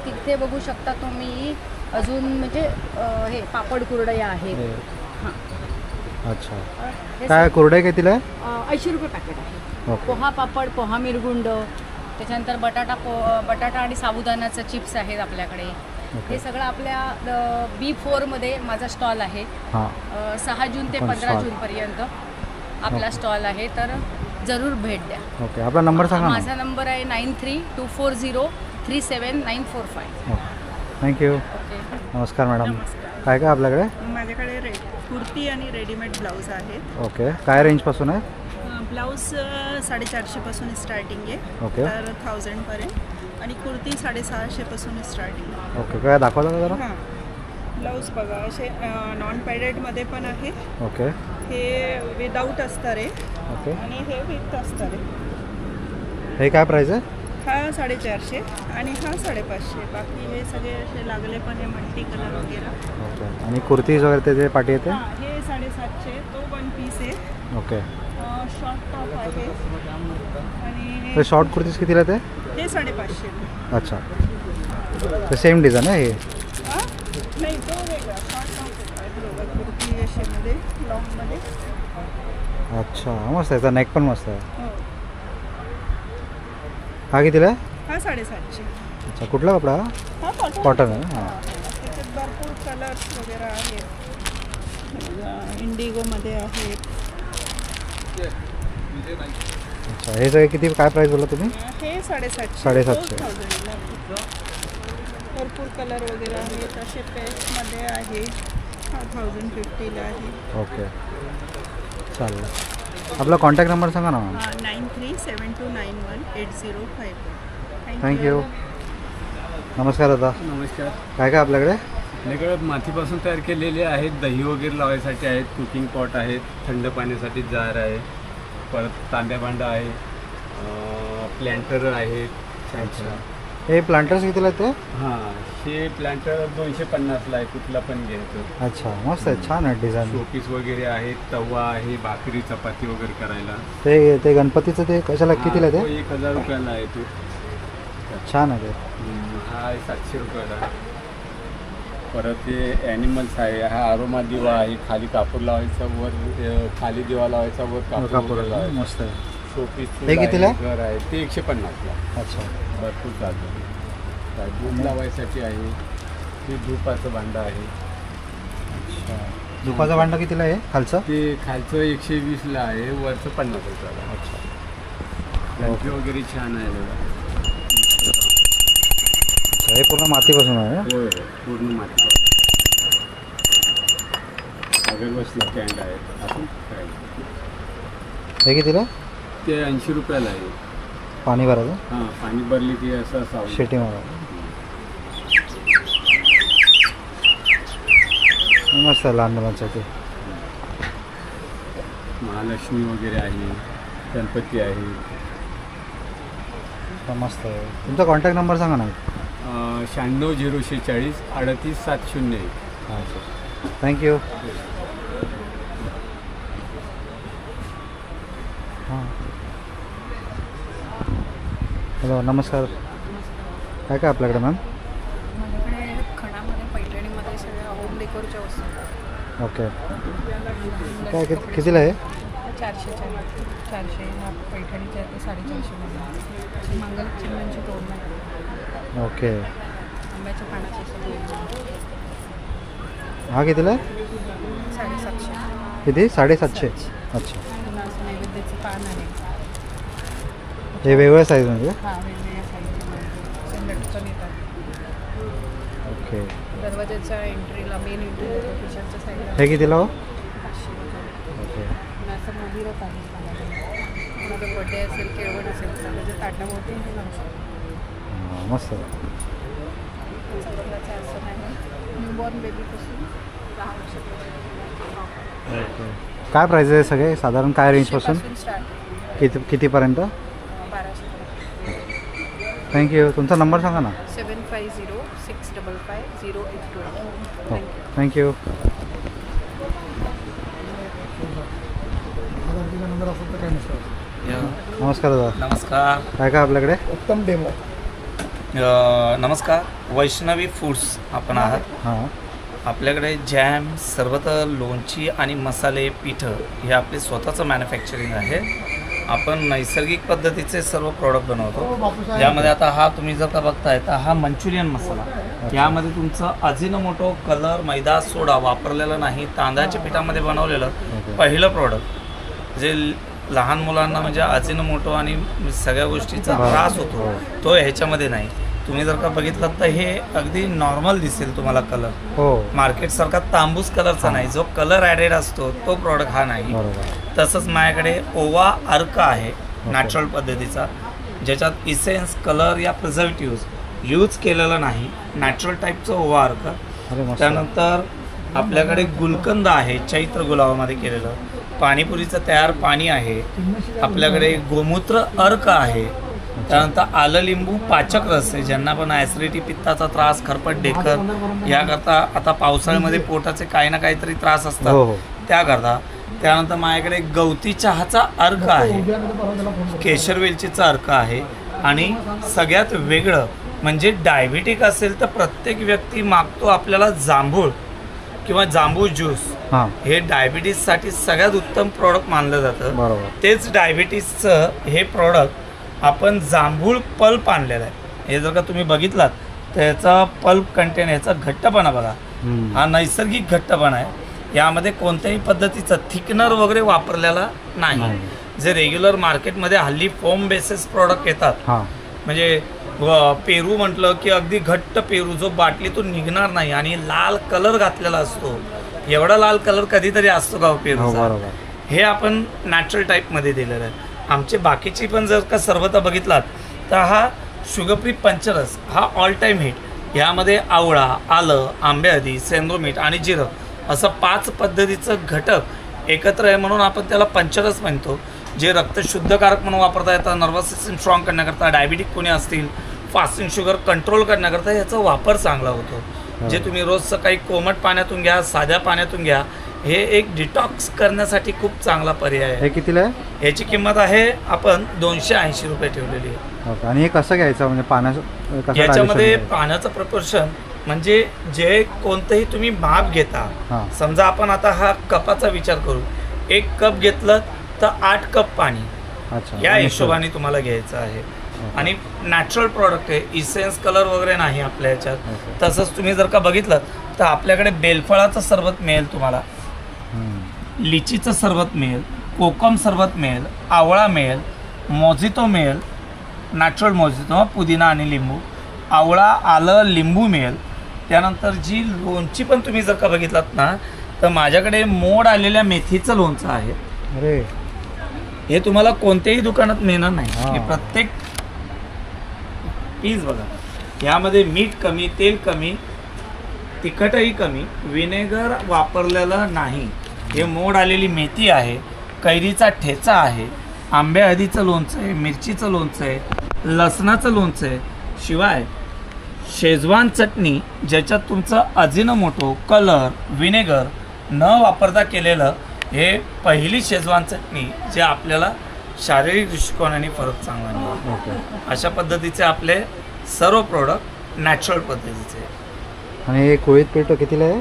तिथे बघू शकता तुम्ही अजून म्हणजे हे पापड कुरडया आहेत. हां अच्छा हे काय कुरडई कितीला आहे? 80 रुपये पॅकेट आहे. ओके. पोहा पापड, पोहा मिरगुंड, त्याच्यानंतर बटाटा आणि साबुदाण्याचं चिप्स आहेत आपल्याकडे. हे सगळं आपल्या B4मध्ये माझा स्टॉल आहे. हां 6 जून ते 15 जूनपर्यंत आपला स्टॉल आहे. तर जरूर भेट द्या. ओके आपला नंबर सांगा ना. माझा नंबर आहे 9324037945. थँक्यू. ओके. नमस्कार मॅडम. काय काय आपल्याकडे? माझ्याकडे कुर्ती आणि रेडीमेड ब्लाऊज आहेत. ओके काय रेंजपासून आहे? ब्लाऊज 450 पासून स्टार्टिंग आहे. ओके. तर 1000 पर्यंत आणि कुर्ती 650 पासून स्टार्टिंग आहे. ओके काय दाखवलं का जरा? हां ब्लाऊज बघा असे नॉन पॅडेडमध्ये पण आहे. ओके हे विदाऊट अस्तर आहे ओके आणि हे विथ अस्तर आहे. हे काय प्राईस आहे? हा 450 आणि हा 550. बाकी हे सगळे असे लागले पण आहे मल्टी कलर वगैरे. ओके आणि कुर्तीज वगैरे ते पाठी येते? हां हे 750 तो 1 पीस आहे. ओके शॉर्ट टॉप आहे आणि ते शॉर्ट कुर्तीज कितीला ते? हे 550. अच्छा ते सेम डिझाईन आहे हे? नाही तो वेगळा शॉर्ट टॉप आहे बरोबर. कुर्ती अशामध्ये लॉंगमध्ये. अच्छा मस्त आहे. त्याचा नेक पण मस्त आहे. हो हा कितीला आहे? हा 750. अच्छा कुठला कपडा हा? हा कॉटन आहे ना? हां त्याच्यात भरपूर कलर्स वगैरे आहेत. इंडिगोमध्ये आहेत. अच्छा हे सगळे किती काय प्राईस बोलला तुम्ही? हे 750. 750. भरपूर कलर वगैरे आहेत. असे पेस्टमध्ये आहे. हा 1050ला आहे. ओके चालेल. आपला कॉन्टॅक्ट नंबर सांगा ना मॅम. 9372918051. थँक्यू. नमस्कार दादा. नमस्कार. काय काय आपल्याकडे? आपल्याकडे मातीपासून तयार केलेले आहेत. दही वगैरे लावायसाठी आहेत. कुकिंग पॉट आहेत. थंड पाण्यासाठी जार आहे. परत तांब्या भांडं आहे. प्लॅन्टर आहेत. अच्छा हे प्लांटर्स कितीला आहेत ते? हां हे प्लॅन्टर 250ला आहे. कुठला पण घ्यायचं. अच्छा मस्त आहे. छान आहे डिझाईन. शोपीस वगैरे आहेत. तवा आहे. भाकरी चपाती वगैरे करायला. ते गणपतीचं ते कशाला कितीला ते? 1000 रुपयाला आहे तो. छान आहे ते. हा आहे 700 रुपयाला. परत ते ॲनिमल्स आहे. हा आरोमा दिवा आहे. खाली कापूर लावायचा वर खाली दिवा लावायचा वर कापूर लावायचा. मस्त आहे. शोपीस हे कितीला? घर आहे ते 150ला. अच्छा भरपूर चालतं. धूप लावायसाठी आहे. ते धूपाचं भांडं आहे. अच्छा धुपाचं भांडं कितीला आहे खालचं? ते खालचं 120ला आहे. वरचं 50 रुपयाला. अच्छा गणपती वगैरे छान आहे बघा. हे पूर्ण मातीपासून आहे? होय पूर्ण माती. अगरबत्ती स्टँड आहे. असं हे कितीला? ते 80 रुपयाला आहे. पाणी भरायचं? हां पाणी भरली की असं सावली. शेटी मारा. मस्त आहे लहान मुलांसाठी. महालक्ष्मी वगैरे आहे. गणपती आहे. मस्त आहे. तुमचा कॉन्टॅक्ट नंबर सांगा ना. 96 046 38701. अच्छा थँक्यू. हां हॅलो नमस्कार. काय काय आपल्याकडे मॅम? माझ्याकडे खणामध्ये पैठणीमध्ये सगळ्या होम डेकोरच्या वस्तू. ओके काय कितीला आहे? 400च्या 400 ह्या पैठणीच्या ते 450 मध्ये मंगलचिन्हांची तोरण आहे. ओके. आंब्याच्या पानाची असं तोरण हा कितीला आहे? 750. किती? 750. अच्छा. पुन्हा असं नैवेद्याचं पान आहे. हे वेगवेगळ्या साईज म्हणजे? हां, वेगवेगळ्या साईजमध्ये लटकन येतात. ओके. दरवाजाच्या एंट्रीला मेन एंट्रीला किचनच्या साईडला. हे कितीला हो? 500. ओके. पुन्हा असं मोदिरच आहे. कोणाचा बर्थडे असेल, केळवण असेल तर त्याच्या ताटाभोवती हे लावू शकतो. मस्त. चौथीलाचं असं नाही. न्यूबॉर्न बेबीपासून 10 वर्षापर्यंत. ओके. काय प्राईज आहे सगळे साधारण काय रेंजपासून? कितीपर्यंत? 1200. थँक्यू. तुमचा नंबर सांगा ना. 7506550812. थँक्यू. नमस्कार दादा. नमस्कार. काय काय आपल्याकडे? उत्तम डेमो. नमस्कार. वैष्णवी फूड्स आपण आहात. हां. आपल्याकडे जॅम, सरबतं, लोणची आणि मसाले, पिठं हे आपले स्वतःचं मॅन्युफॅक्चरिंग आहे. आपण नैसर्गिक पद्धतीचे सर्व प्रोडक्ट बनवतो. यामध्ये आता हा तुम्ही जर का बघताय तर हा मंचुरियन मसाला. यामध्ये तुमचं अजिनोमोटो, कलर, मैदा, सोडा वापरलेला नाही. तांदळाच्या पिठामध्ये बनवलेलं पहिलं प्रोडक्ट जे लहान मुलांना म्हणजे अजिनोमोटो आणि सगळ्या गोष्टीचा त्रास होतो तो ह्याच्यामध्ये नाही. तुम्ही जर का बघितलं तर हे अगदी नॉर्मल दिसेल तुम्हाला कलर. हो. मार्केटसारखा तांबूस कलरचा नाही. जो कलर ॲडेड असतो तो प्रोडक्ट हा नाही. तसंच माझ्याकडे ओवा अर्क आहे नॅचरल पद्धतीचा, ज्याच्यात इसेन्स, कलर या प्रिझर्वेटिव्ह यूज केलेलं नाही. नॅचरल टाईपचं ओवा अर्क. त्यानंतर आपल्याकडे गुलकंद आहे चैत्र गुलाबामध्ये केलेलं. पाणीपुरीचं तयार पाणी आहे. आपल्याकडे गोमूत्र अर्क आहे. त्यानंतर आलं लिंबू पाचक रस आहे. ज्यांना पण ॲसिडिटी, पित्ताचा त्रास, खरपट ढेकर याकरता आता पावसाळ्यामध्ये पोटाचे काही ना काहीतरी त्रास असतात त्याकरता. त्यानंतर माझ्याकडे गवती चहाचा अर्क आहे, केशर वेलचीचा अर्क आहे. आणि सगळ्यात वेगळं म्हणजे डायबिटिक असेल तर प्रत्येक व्यक्ती मागतो आपल्याला जांभूळ किंवा जांभूळ ज्यूस. हे डायबिटीससाठी सगळ्यात उत्तम प्रोडक्ट मानलं जातं. तेच डायबिटीसचं हे प्रोडक्ट आपण जांभूळ पल्प आणलेला आहे. हे जर का तुम्ही बघितलात तर याचा पल्प कंटेन, याचा घट्टपणा बघा, हा नैसर्गिक घट्टपणा आहे. यामध्ये कोणत्याही पद्धतीचं थिकनर वगैरे वापरलेला नाही. जे रेग्युलर मार्केटमध्ये हल्ली फोम बेसिस प्रोडक्ट येतात, म्हणजे पेरू म्हटलं की अगदी घट्ट पेरू जो बाटलीतून निघणार नाही आणि लाल कलर घातलेला असतो. एवढा लाल कलर कधीतरी असतो का पेरूचा? हे आपण नॅचरल टाईपमध्ये दिलेलं आहे. आमचे बाकीची पण जर का सरबतं बघितलात तर हा शुगर फ्री पंचरस हा ऑल टाईम हिट. यामध्ये आवळा, आलं, आंबेहळदी, सेंद्रो मीठ आणि जिरं असं 5 पद्धतीचं घटक एकत्र आहे म्हणून आपण त्याला पंचरस म्हणतो. जे रक्त शुद्धकारक म्हणून वापरता येतं, नर्वस सिस्टम स्ट्रॉंग करण्याकरता, डायबिटिक कोणी असतील, फास्टिंग शुगर कंट्रोल करण्याकरता याचा वापर चांगला होतो. जे तुम्ही रोज सकाळी कोमट पाण्यातून घ्या, साध्या पाण्यातून घ्या, हे एक डिटॉक्स करण्यासाठी खूप चांगला पर्याय आहे. हे कितीला आहे? याची किंमत आहे आपण 280 रुपये ठेवलेली आहे. आणि हे कसं घ्यायचं म्हणजे पाण्याचं? याच्यामध्ये पाण्याचं प्रपोर्शन म्हणजे जे कोणतंही तुम्ही माप घेता. समजा आपण आता हा कपाचा विचार करू, 1 कप घेतलं तर 8 कप पाणी या हिशोबाने तुम्हाला घ्यायचं आहे. आणि नॅचरल प्रॉडक्ट आहे, इसेन्स कलर वगैरे नाही आपल्या ह्याच्यात. तसंच तुम्ही जर का बघितलं तर आपल्याकडे बेलफळाचं सरबत मिळेल तुम्हाला, लिचीचं सरबत मिळेल, कोकम सरबत मिळेल, आवळा मिळेल, मोजितो मिळेल, नॅचरल मोजितो पुदिना आणि लिंबू, आवळा, आलं, लिंबू मिळेल. त्यानंतर जी लोणची पण तुम्ही जर का बघितलात ना तर माझ्याकडे मोड आलेल्या मेथीचं लोणचं आहे. अरे हे तुम्हाला कोणत्याही दुकानात मिळणार नाही. हे प्रत्येक पीस बघा, यामध्ये मीठ कमी, तेल कमी, तिखटही कमी, विनेगर वापरलेलं नाही. हे मोड आलेली मेथी आहे, कैरीचा ठेचा आहे, आंबे हळदीचं लोणचं आहे, मिरचीचं लोणचं आहे, लसणाचं लोणचं आहे. शिवाय शेजवान चटणी ज्याच्यात तुमचं अजिनोमोटो, कलर, विनेगर न वापरता केलेलं हे पहिली शेजवान चटणी जे आपल्याला शारीरिक दृष्टिकोनाने फरक चांगला मिळतो. अशा पद्धतीचे आपले सर्व प्रोडक्ट नॅचरल पद्धतीचे. आणि हे कोळीत पेटो कितीला आहे?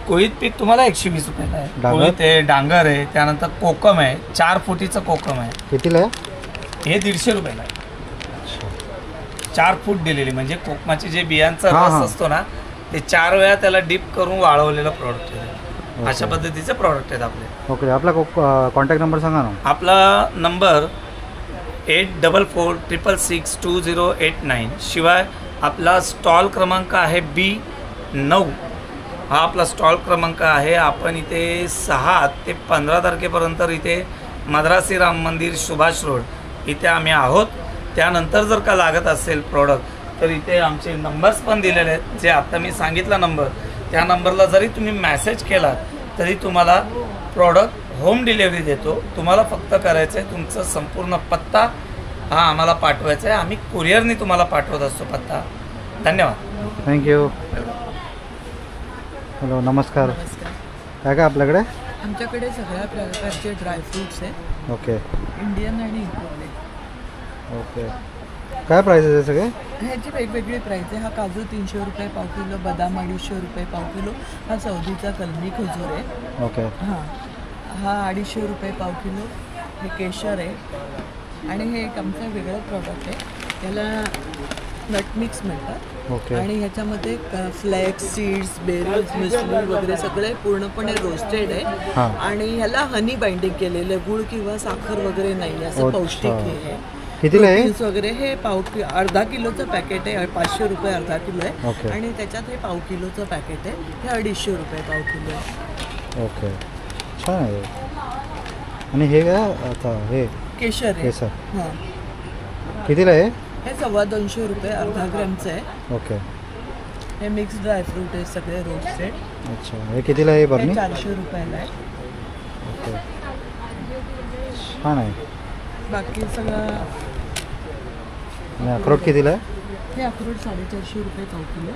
कोळीत पीठ तुम्हाला 120 रुपयाला आहे. डांगर? कोळीत आहे, डांगर आहे, त्यानंतर कोकम आहे, 4 फुटीचं कोकम आहे. कितीला आहे? हे 150 रुपयाला आहे. 4 फूट दिलेली म्हणजे कोकमाचे जे बियांचा हां, रस हां. असतो ना ते 4 वेळा त्याला डीप करून वाळवलेलं प्रॉडक्ट आहे. अशा पद्धतीचे प्रॉडक्ट आहेत आपले. ओके, आपला कॉन्टॅक्ट नंबर सांगा ना. आपला नंबर 8466662089. शिवाय आपला स्टॉल क्रमांक आहे B9. हा आपला स्टॉल क्रमांक आहे. आपण इथे 6 ते 15 तारखेपर्यंत इथे मद्रासी राम मंदिर सुभाष रोड इथे आम्ही आहोत. त्यानंतर जर का लागत असेल प्रॉडक्ट तर इथे आमचे नंबर्स पण दिलेले आहेत. जे आत्ता मी सांगितला नंबर त्या नंबरला जरी तुम्ही मॅसेज केला तरी तुम्हाला प्रॉडक्ट होम डिलेवरी देतो. तुम्हाला फक्त करायचं आहे तुमचं संपूर्ण पत्ता हा आम्हाला पाठवायचा आहे. आम्ही कुरिअरनी तुम्हाला पाठवत असतो पत्ता. धन्यवाद. थँक्यू. हॅलो, नमस्कार. काय काय आपल्याकडे? आमच्याकडे सगळ्या प्रकारचे ड्रायफ्रूट्स आहेत. ओके. इंडियन आणि इम्पोर्टेड. ओके. काय प्राइस आहे सगळे? ह्याची वेगवेगळी प्राईस आहे. हा काजू 300 रुपये पाव किलो, बदाम 250 रुपये पाव किलो. हा सौदीचा कलमी खजूर आहे. ओके. हां, हा 250 रुपये पाव किलो. हे केशर आहे आणि हे एक आमचं वेगळं प्रॉडक्ट आहे. याला नट मिक्स म्हणतात. ओके. आणि ह्याच्यामध्ये फ्लॅक्स सीड्स, बेरीज, मिसली वगैरे सगळे पूर्णपणे रोस्टेड आहे. हां. आणि ह्याला हनी बाइंडिंग केलेलं आहे. गुळ किंवा साखर वगैरे नाही, असं अच्छा. पौष्टिक हे आहे. कितीला आहे? प्रोटीन्स वगैरे हे अर्धा किलोचं पॅकेट आहे. 500 रुपये अर्धा किलो आहे. ओके. आणि त्याच्यात हे पाव किलोचं पॅकेट आहे. हे 250 रुपये पाव किलो आहे. ओके, छान आहे. आणि हे काय आता हे केशर आहे. केशर हां, कितीला आहे? हे 250 रुपये अर्धा ग्रॅमचं आहे. ओके. हे मिक्स ड्रायफ्रूट आहे सगळे रोस्टेड. अच्छा, हे कितीला आहे बरणी? हे 400 रुपयाला आहे. ओके, छान आहे. बाकी सगळं आणि अक्रोड कितीला आहे? हे अक्रोड 450 रुपये पाव किलो.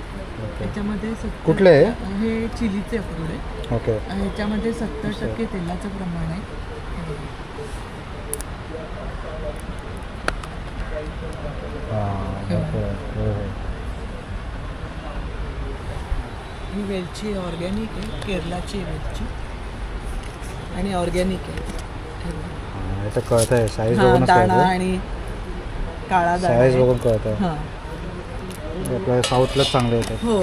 त्याच्यामध्ये कुठले आहे? हे चिलीचे अक्रोड आहे. ओके. ह्याच्यामध्ये 70% तेलाचं प्रमाण आहे. ही वेलची ऑर्गॅनिक आहे, केरलाची वेलची आणि ऑर्गॅनिक आहे. याचं कळत आहे साईज हां, बघून दाणा आणि काळा दाणा साईज आहे. बघून कळत आहे. हां, आपल्या साऊथलाच चांगले येतात. हो.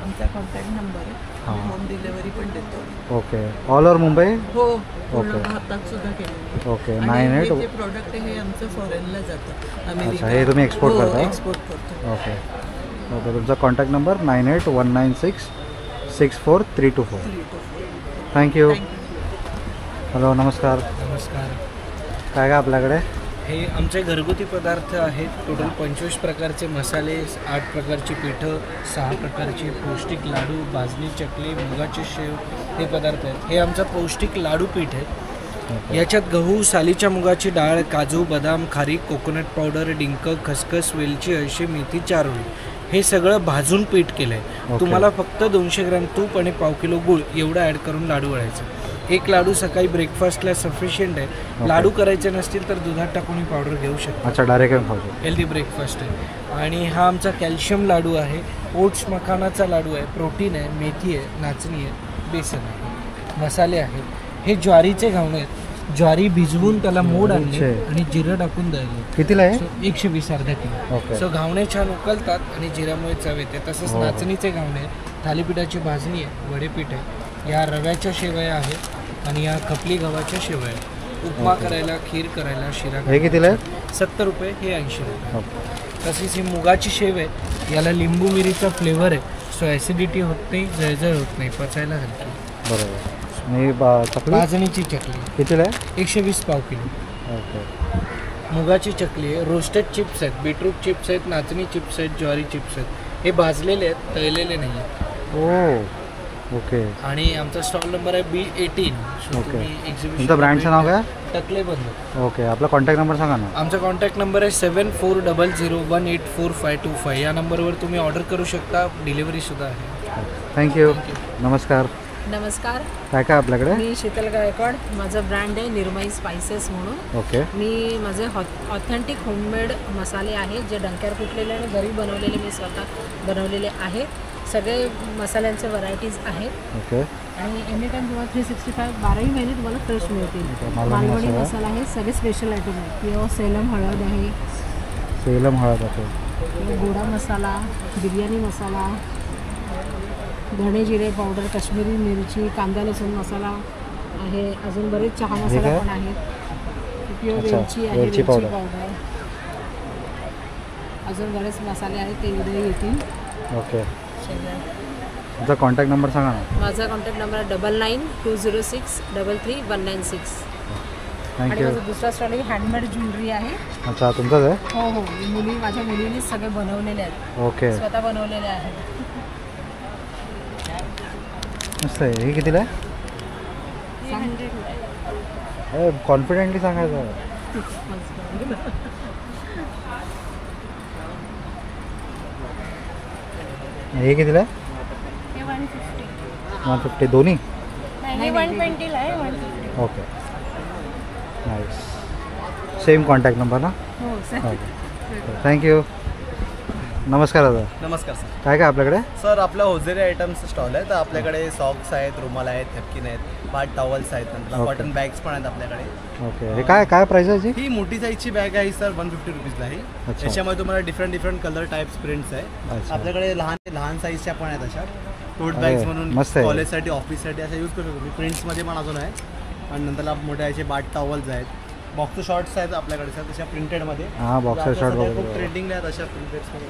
आमचा कॉन्टॅक्ट नंबर आहे. हां. होम डिलिव्हरी पण देतो. ओके. All over Mumbai? हो, पूर्ण ओके. भारतात सुद्धा केलं. ओके. आणि 98 हे जे प्रोडक्ट आहे हे आमचं फॉरेनला जातं. अच्छा, हे तुम्ही एक्सपोर्ट हो, करता? एक्सपोर्ट करतो. ओके. ओके, तुमचा कॉन्टॅक्ट नंबर 9819664324. थँक्यू. हॅलो, नमस्कार. नमस्कार. काय काय आपल्याकडे? हे आमचे घरगुती पदार्थ आहेत. टोटल 25 प्रकारचे मसाले, 8 प्रकारची पिठं, 6 प्रकारचे पौष्टिक लाडू, भाजणी चकली, मुगाची शेव हे पदार्थ आहेत. हे आमचं पौष्टिक लाडू पीठ आहे. याच्यात गहू, सालीच्या मुगाची डाळ, काजू, बदाम, खारीक, कोकोनट पावडर, डिंक, खसखस, वेलची, अळशी, मेथी, चारोळी हे सगळं भाजून पीठ केलं आहे. तुम्हाला फक्त 200 ग्रॅम तूप आणि पाव किलो गूळ एवढं ॲड करून लाडू वळायचं. एक लाडू सकाळी ब्रेकफास्टला सफिशियंट आहे. लाडू करायचे नसतील तर दुधात टाकून पावडर घेऊ शकतो. अच्छा, डायरेक्ट खाऊ शकतो. हेल्दी ब्रेकफास्ट आहे. आणि हा आमचा कॅल्शियम लाडू आहे. ओट्स मखानाचा लाडू आहे. प्रोटीन आहे, मेथी आहे, नाचणी आहे, बेसन आहे, मसाले आहेत. हे ज्वारीचे घावणे आहेत. ज्वारी भिजवून त्याला मोड आणले आणि जिरं टाकून द्यायला. कितीला आहे? 120 अर्धा किलो. ओके. सो घावणे छान उकलतात आणि जिऱ्यामुळे चव येते. तसंच हो. नाचणीचे घावणे आहेत. थालीपीठाची भाजणी आहे, वडेपीठ आहे. या रव्याच्या शेवया आहेत आणि या खपली गव्हाच्या शेवया आहेत. उपमा करायला, खीर करायला, शिरा. हे कितीला आहे? 70 रुपये. हे 80 रुपये. तशीच ही मुगाची शेव आहे. याला लिंबू मिरीचा फ्लेवर आहे. सो ॲसिडिटी होत नाही, जळजळ होत नाही, पचायला हलकी. बरोबर. आणि चकली? भाजणीची चकली कितीला आहे? 120 पाव किलो. ओके. मुगाची चकली आहे. रोस्टेड चिप्स आहेत, बीटरूट चिप्स आहेत, नाचणी चिप्स आहेत, ज्वारी चिप्स आहेत. हे भाजलेले आहेत, तळलेले नाही आहेत. ओ, ओके. आणि आमचा स्टॉल नंबर आहे B18. ओके. तुमच्या ब्रँडचं नाव काय? टकले बंधू. ओके. आपला कॉन्टॅक्ट नंबर सांगा ना. आमचा कॉन्टॅक्ट नंबर आहे 7400184525. या नंबरवर तुम्ही ऑर्डर करू शकता. डिलिव्हरीसुद्धा आहे. थँक्यू. नमस्कार. नमस्कार. काय काय आपल्याकडे? मी शीतल गायकवाड. माझं ब्रँड आहे निर्मई स्पायसेस म्हणून. ओके. मी माझे ऑथेंटिक होममेड मसाले आहेत जे डंक्यावर कुटलेले आणि घरी बनवलेले मी स्वतः बनवलेले आहेत. सगळे मसाल्यांचे व्हरायटीज आहेत. ओके. आणि एनी टाईम तुम्हाला 365 12ही महिने तुम्हाला फ्रेश मिळतील. मालवणी मसाला आहे, सगळे स्पेशल आयटम आहेत. किंवा सेलम हळद आहे, सेलम हळद आहे, गोडा मसाला, बिर्याणी मसाला, धणे जिरे पावडर, काश्मीरी मिरची, कांदा लसूण मसाला आहे. अजून बरेच चहा मसाला पण आहेत. प्युअर वेलची आहे, वेलची पावडर. अजून बरेच मसाले आहेत, ते उद्या येतील. ओके. तुमचा कॉन्टॅक्ट नंबर सांगा ना. माझा कॉन्टॅक्ट नंबर 9920633196. आणि थँक्यू. माझा दुसरा स्टॉल आहे हँडमेड ज्वेलरी आहे. अच्छा, तुमचाच आहे? हो हो, माझ्या मुलींनीच सगळे बनवलेले आहेत. ओके. स्वतः बनवलेले आहेत. मस्त आहे. हे कितीला आहे? 300. कॉन्फिडेंटली सांगायचं. हे कितीला आहे? 150. दोन्ही? नाही, 120 ला आहे. 150. Okay. Nice. Same contact number ना? हो सर. ओके. थँक्यू. नमस्कार दादा. नमस्कार सर. काय काय आपल्याकडे? सर आपला होजेरी आयटम्स स्टॉल आहे. तर आपल्याकडे सॉक्स आहेत, रुमाल आहेत, नॅपकिन आहेत, बाथ टॉवल्स आहेत, नंतर कॉटन बॅग्स पण आहेत आपल्याकडे. ओके. हे काय काय प्राइस आहे? ही मोठी साईजची बॅग आहे सर, 150 रुपीजला आहे. याच्यामध्ये तुम्हाला डिफरंट कलर टाईप्स प्रिंट्स आहे. आपल्याकडे लहान साईजच्या पण आहेत अशा टोट बॅग्स म्हणून कॉलेजसाठी ऑफिससाठी अशा यूज करू शकतो. तुम्ही प्रिंट्समध्ये पण अजून आहे. आणि नंतर मोठे असे बाथ टॉवल्स आहेत, बॉक्सर शॉर्ट्स आहेत आपल्याकडे सर, तशा प्रिंटेडमध्ये. हां, बॉक्सर शॉर्ट खूप ट्रेंडिंग आहेत अशा प्रिंटेड्समध्ये.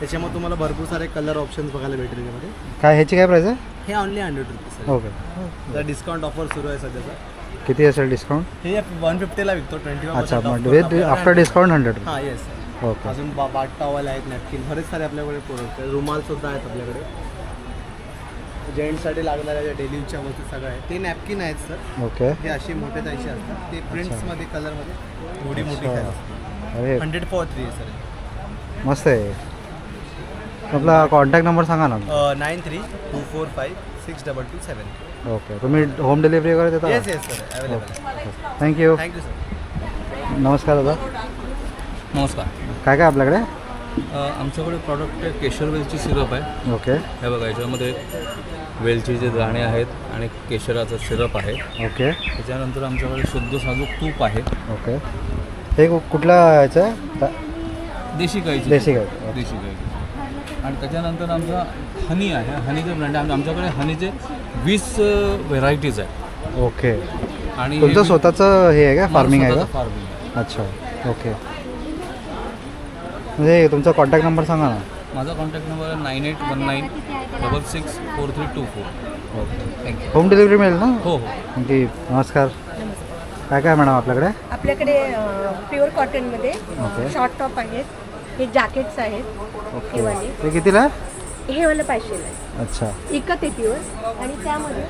त्याच्यामध्ये तुम्हाला भरपूर सारे कलर ऑप्शन्स बघायला भेटेल त्यामध्ये. काय ह्याची काय प्राइस आहे? हे ओनली 100 रुपीज. ओके. तर डिस्काउंट ऑफर सुरू आहे सध्याचा. किती असेल डिस्काउंट? हे 150ला विकतो. 25%. अच्छा, विथ आफ्टर डिस्काउंट 100. हां येस. ओके. अजून बाथ टॉवल आहेत, नॅपकिन, बरेच सारे आपल्याकडे प्रोडक्ट आहेत. रुमाल सुद्धा आहेत आपल्याकडे. जेंट्ससाठी लागणाऱ्या डेली यूजच्या वस्तू सगळ्या आहेत. ते नॅपकिन आहेत सर. ओके. हे अशी मोठे जायचे असतात. ते प्रिंट्समध्ये कलरमध्ये थोडी मोठी काय असतात. अरे 100 for 3 आहे सर. मस्त आहे. आपला कॉन्टॅक्ट नंबर सांगा ना. 9324562227. ओके. तुम्ही होम डिलिव्हरी वगैरे देता? Yes yes sir, available. Thank you. Thank you sir. नमस्कार दादा. नमस्कार. काय काय आपल्याकडे? आमच्याकडे प्रॉडक्ट केशर वेलची सिरप आहे. ओके. हे बघा, याच्यामध्ये वेलचीचे दाणे आहेत आणि केशराचं सिरप आहे. ओके. त्याच्यानंतर आमच्याकडे शुद्ध साजूक तूप आहे. ओके. हे कुठला याचं आहे? देशी गाईची. देशी गाई. देशी गाईची. आणि त्याच्यानंतर आमचा हनी आहे. हनीचं ब्रँड आहे. आमच्याकडे हनीचे 20 व्हेरायटीज आहेत. ओके. आणि तुमचं स्वतःचं हे आहे का, फार्मिंग आहे का? फार्मिंग. अच्छा. ओके. म्हणजे तुमचा कॉन्टॅक्ट नंबर सांगा ना. माझा कॉन्टॅक्ट नंबर आहे 9819664324. ओके. थँक्यू. होम डिलिव्हरी मिळेल ना? हो हो. थँक्यू. नमस्कार. काय काय मॅडम आपल्याकडे? आपल्याकडे प्युअर कॉटनमध्ये ओके. शॉर्ट टॉप आहेत, हे जॅकेट्स आहेत. ओके. हे वाले, ते कितीला? हे वाला 500 आहे. अच्छा. इकत आहे प्युअर. आणि त्यामध्ये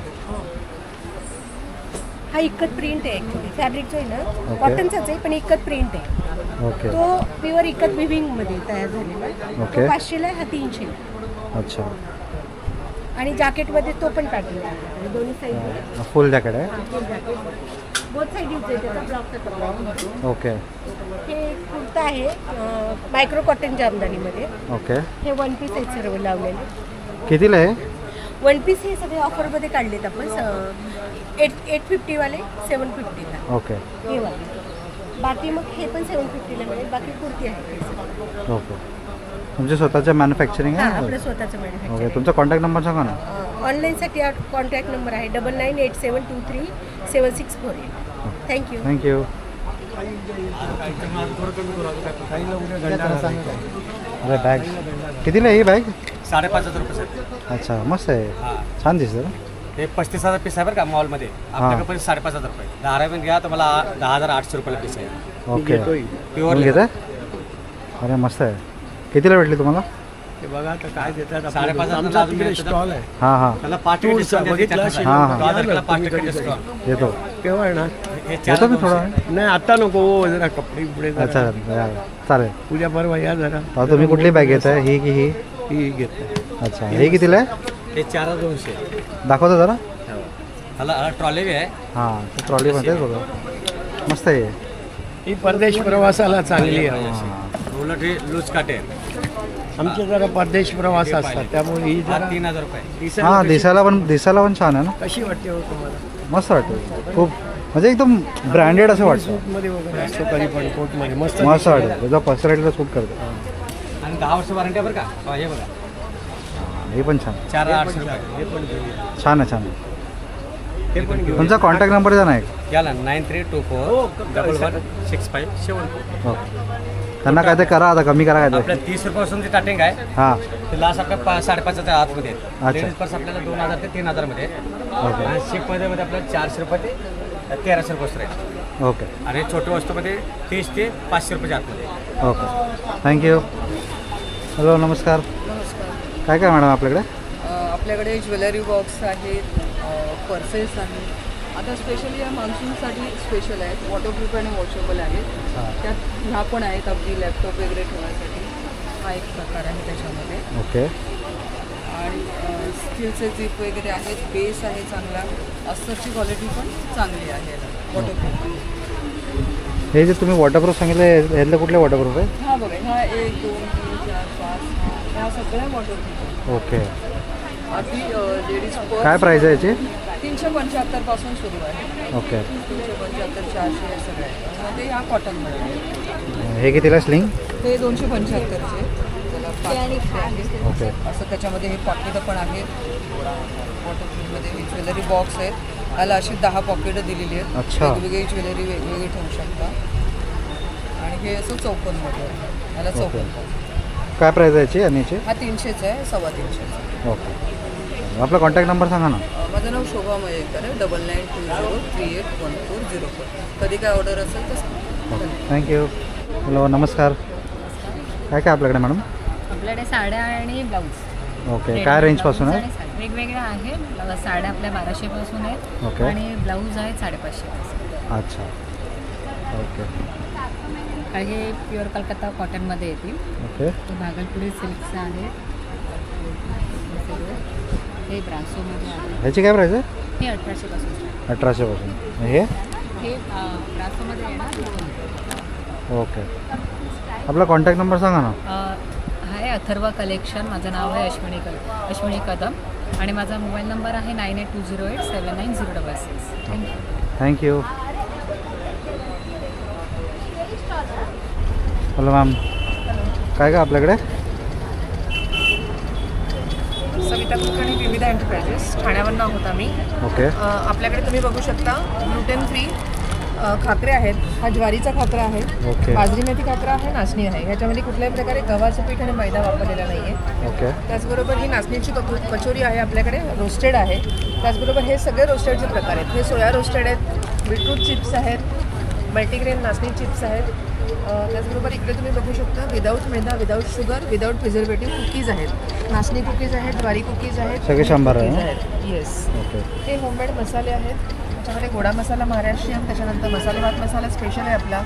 हा इकत प्रिंट आहे. ॲक्च्युली फॅब्रिक जो आहे ना कॉटनचाच आहे, पण इकत प्रिंट आहे. ओके. तो प्युअर इकत विविंगमध्ये तयार झालेला आहे. ओके. तो 500ला आहे, हा 300. अच्छा. आणि जॅकेटमध्ये तो पण पॅटर्न आहे. दोन्ही साईड फुल जॅकेट आहे. फुल जॅकेट बोथ साईड यूज आहे. त्याचा ब्लॉकचा कपडा. ओके. हे कुर्ता आहे मायक्रो कॉटन जामदानीमध्ये. ओके. हे 1 पीस आहेत सर्व लावलेले. कितीला आहे? 1 पीस हे सगळे ऑफरमध्ये काढलेत आपण. 850 वाले 750ला. ओके. हे वाले. बाकी मग हे पण 750ला मिळेल. बाकी कुर्ती आहे. ओके. तुमचे स्वतःचं मॅन्युफॅक्चरिंग हां, आहे? आपलं स्वतःचं मॅन्युफॅक्चरिंग. ओके. तुमचा कॉन्टॅक्ट नंबर सांगा ना. ऑनलाईनसाठी कॉन्टॅक्ट नंबर आहे 9987237648. थँक्यू. थँक्यू. अरे बॅग कितीला आहे ही बॅग? 5,500 रुपये सर. अच्छा, मस्त आहे. छान दिसतं. हे 35,000 पीस आहे बरं का मॉलमध्ये. आपल्याकडे पण 5,500 रुपये. 10 रुपये घ्या तर मला 10,800 रुपयाला पीस आहे. ओके. प्युअर घेत आहे? अरे मस्त आहे. कितीला भेटली तुम्हाला? ते बघा आता काय देतात. 5,500 स्टॉल आहे. हां हां. त्याला 5% डिस्काउंट बघितलं. हां हां. 5% डिस्काउंट येतो. केव्हा येणार? येतो मी थोडा. नाही आता नको, जरा कपडे पुढे. अच्छा चालेल. उद्या परवा या जरा. तुम्ही कुठली बॅग घेत आहे? ही की ही? ही घेत. अच्छा. हे कितीला आहे? हे 4,200. दाखवतो जरा. हाला ट्रॉली आहे. हां ते ट्रॉलीमध्येच बघा मस्त आहे. ही परदेश प्रवासाला चांगली आहे. उलट हे लूज काटे आमचे जरा परदेश प्रवास असतात त्यामुळे ही जरा 3,000 रुपये. हां दिसायला पण छान आहे ना. कशी वाटते हो तुम्हाला? मस्त वाटतं खूप म्हणजे एकदम ब्रँडेड असं वाटतं. मध्ये वगैरे असतो कधी पण कोटमध्ये मस्त वाटतं त्याचा पर्सनॅलिटीला सूट करतो. आणि 10 वर्ष वॉरंटी बरं का. हे बघा हे पण छान. 4,800 रुपये. हे पण घेऊया. छान आहे छान. हे पण घेऊ. तुमचा कॉन्टॅक्ट नंबर द्या ना एक. याला 9324111174. ओके त्यांना काय ते करा आता कमी करा काय ते. आपल्या 30 रुपयापासून ते स्टार्टिंग आहे. हां ते लास्ट आपल्या 5,500च्या आतमध्ये अच्छा. लेडीज पर्स आपल्याला 2,000 ते 3,000 मध्ये. ओके. आणि शिपमध्ये आपल्याला 400 रुपये ते 1,300 रुपये वस्तू आहे. ओके. आणि छोट्या वस्तूमध्ये 30 ते 500 रुपयाच्या आतमध्ये. Okay thank you. हॅलो नमस्कार. नमस्कार. काय मॅडम आपल्याकडे? आपल्याकडे ज्वेलरी बॉक्स आहेत, पर्सेस आहेत. आता स्पेशली या मान्सूनसाठी स्पेशल आहेत, वॉटरप्रूफ आणि वॉशेबल आहेत. त्यात ह्या पण आहेत अगदी लॅपटॉप वगैरे ठेवण्यासाठी. हा एक प्रकार आहे त्याच्यामध्ये. ओके. आणि स्टीलचे झिप वगैरे आहेत, बेस आहे चांगला, अस्तरची क्वालिटी पण चांगली आहे वॉटरप्रूफ. हे जे तुम्ही वॉटरप्रूफ सांगितलं यातले कुठले वॉटरप्रूफ आहे? हा बघा, हा 1 2 3 4 5 ह्या सगळ्या वॉटरप्रूफ. ओके. अगदी लेडीज काय प्राईस आहे याची? 375 पासून सुरू आहे. ओके. 375 400 हे सगळे आहे. मध्ये ह्या कॉटनमध्ये. हे कितीला स्लिंग? हे 275चे. त्याला पाकिट आहे. ओके. असं त्याच्यामध्ये हे पॉकेट पण आहेत. वॉटरप्रूफमध्ये हे ज्वेलरी बॉक्स आहेत. याला अशी 10 पॉकेटं दिलेली आहेत. अच्छा. वेगवेगळी ज्वेलरी वेगवेगळी ठेवू शकता. आणि हे असं चौकोनमध्ये आहे. याला चौकोन. काय प्राईस आहे याची आणि याची? हा 300चा आहे, 350. ओके. आपला कॉन्टॅक्ट नंबर सांगा ना. माझं नाव शोभा मयेकर आहे. 9920381404. कधी काय ऑर्डर असेल तर सांगा. थँक्यू. हॅलो नमस्कार. काय आपल्याकडे मॅडम? आपल्याकडे साड्या आणि ब्लाऊज. ओके. काय रेंजपासून आहे? वेगवेगळ्या आहेत. साड्या आपल्या 1200 पासून आहेत. ओके. आणि ब्लाऊज आहेत 550 पासून. अच्छा. ओके. हे प्युअर कलकत्ता कॉटनमध्ये येतील. ओके. हे भागलपुरी सिल्कचं आहे. हे ब्रासोमध्ये आहे. ह्याची काय प्राईस आहे? हे 1800 पासून. 1800 पासून. हे ब्रासोमध्ये येणार. ओके. आपला कॉन्टॅक्ट नंबर सांगा ना. आहे अथर्व कलेक्शन. माझं नाव आहे अश्विनी कदम आणि माझा मोबाईल नंबर आहे 9820879066. थँक्यू. थँक्यू. Hello ma'am. काय आपल्याकडे? सविता कुलकर्णी विविध एंटरप्राइजेस ठाण्यावरून आहोत आम्ही. ओके. आपल्याकडे तुम्ही बघू शकता ग्लुटेन फ्री खाकरे आहेत. हा ज्वारीचा खाकरा आहे. ओके. बाजरी मेथी खाकरा आहे, नाचणी आहे. ह्याच्यामध्ये कुठल्याही प्रकारे गव्हाचं पीठ आणि मैदा वापरलेला नाही आहे. ओके. त्याचबरोबर ही नाचणीची कचोरी आहे आपल्याकडे, रोस्टेड आहे. त्याचबरोबर हे सगळे रोस्टेडचे प्रकार आहेत. हे सोया रोस्टेड आहेत, बीटरूट चिप्स आहेत, मल्टीग्रेन नाचणी चिप्स आहेत. त्याचबरोबर इकडे तुम्ही बघू शकता विदाऊट मैदा, without sugar, without preservative cookies आहेत. नाचणी कुकीज आहेत, ज्वारी कुकीज आहेत, सगळे 100 आहे. आहेत. येस. ओके. हे होममेड मसाले आहेत. त्याच्यामध्ये गोडा मसाला महाराष्ट्रीयन, त्याच्यानंतर मसाले भात मसाला स्पेशल आहे आपला.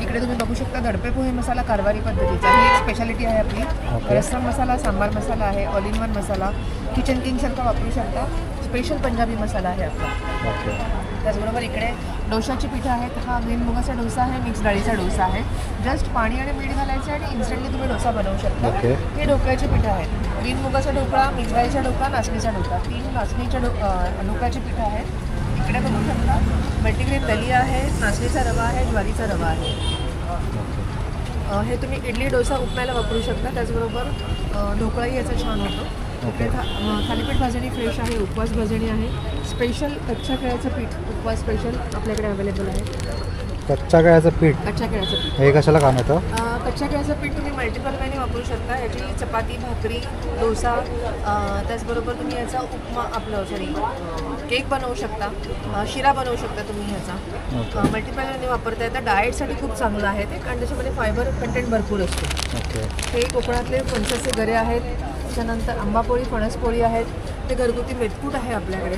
इकडे तुम्ही बघू शकता दडपे पोहे मसाला कारवारी पद्धतीचा. ही एक स्पेशालिटी आहे आपली. रस्सम मसाला, सांबार मसाला आहे, all in one masala, kitchen किंगसारखा वापरू शकता. स्पेशल पंजाबी मसाला आहे आपला. ओके. त्याचबरोबर इकडे डोशाची पिठं आहेत. हा ग्रीन मुगाचा डोसा आहे, मिक्स डाळीचा डोसा आहे. जस्ट पाणी आणि मीठ घालायचं आणि इन्स्टंटली तुम्ही डोसा बनवू शकता. ओके. हे ढोकळ्याची पिठं आहेत. ग्रीन मुगाचा ढोकळा, मिक्स डाळीचा ढोकळा, नाचणीचा ढोकळा. 3 नाचणीच्या ढोकळ्याची पिठं आहेत. इकडे बघू शकता मल्टीग्रेन दलिया आहे, नाचणीचा रवा आहे, ज्वारीचा रवा आहे. हे तुम्ही इडली डोसा उपमायला वापरू शकता. त्याचबरोबर ढोकळाही याचा छान होतो. इकडे थालीपीठ भाजणी फ्रेश आहे, उपवास भाजणी आहे. स्पेशल कच्च्या केळ्याचं पीठ उपवास स्पेशल आपल्याकडे अवेलेबल आहे. कच्च्या केळ्याचं पीठ. कच्च्या केळ्याचं पीठ हे कशाला काम येतं? कच्च्या केळ्याचं पीठ तुम्ही मल्टिपल वेने वापरू शकता. याची चपाती, भाकरी, डोसा, त्याचबरोबर तुम्ही याचा उपमा केक बनवू शकता, शिरा बनवू शकता तुम्ही ह्याचा. मल्टिपल वेने वापरता येतं. डाएटसाठी खूप चांगलं आहे ते, कारण त्याच्यामध्ये फायबर कंटेंट भरपूर असतो. हे कोकणातले फणसाचे गरे आहेत. त्याच्यानंतर आंबापोळी, फणसपोळी आहेत. ते घरगुती मेथकूट आहे आपल्याकडे.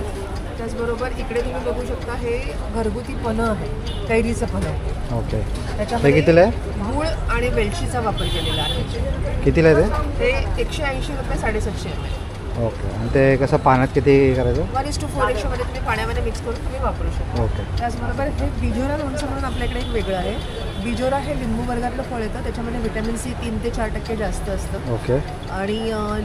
त्याचबरोबर इकडे तुम्ही बघू शकता हे घरगुती पन्हं आहे, कैरीचं पन्हं. ओके. त्याच्यामध्ये कितीला आहे? गूळ आणि वेलचीचा वापर केलेला आहे. कितीला आहे ते? ते 180 रुपये, 750 रुपये. ओके. आणि ते कसं पाण्यात किती करायचं? 1:4 रेशोमध्ये तुम्ही पाण्यामध्ये मिक्स करून तुम्ही वापरू शकता. ओके. त्याचबरोबर हे बिजोरा लोणचं म्हणून आपल्याकडे एक वेगळं आहे. बिजोरा हे लिंबू वर्गातलं फळ येतं, त्याच्यामध्ये व्हिटॅमिन सी 3 ते 4% जास्त असतं. ओके. आणि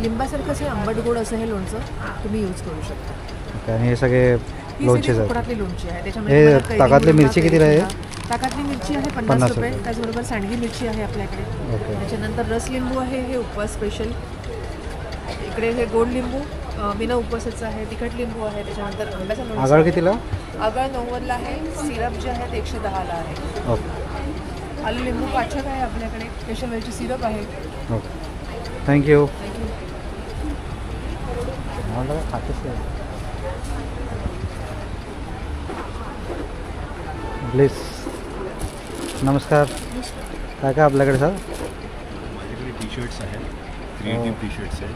लिंबासारखंच हे आंबट गोड असं हे लोणचं तुम्ही यूज करू शकता. ओके. आणि हे सगळे लोणचेच आहेत. कोकणातली लोणची आहे. हे त्याच्यामध्ये ताकातली मिरची कितीला आहे? ताकातली मिरची आहे 50 रुपये. त्याचबरोबर सांडगी मिरची आहे आपल्याकडे. ओके. त्याच्यानंतर रस लिंबू आहे, हे उपवास स्पेशल. इकडे हे गोड लिंबू बिना उपवासाचं आहे. तिखट लिंबू आहे. त्याच्यानंतर आंब्याचं लोणचं. आगळ कितीला? आगळ 90ला आहे. सिरप जे आहे ते 110ला आहे. ओके. आलू लिंबू पाचक आहे आपल्याकडे. स्पेशल वेलची सिरप आहे. ओके. थँक्यू. प्लीज. नमस्कार. काय काय आपल्याकडे सर? माझ्याकडे टी शर्ट्स आहेत. क्रिएटिव्ह टी शर्ट्स आहेत.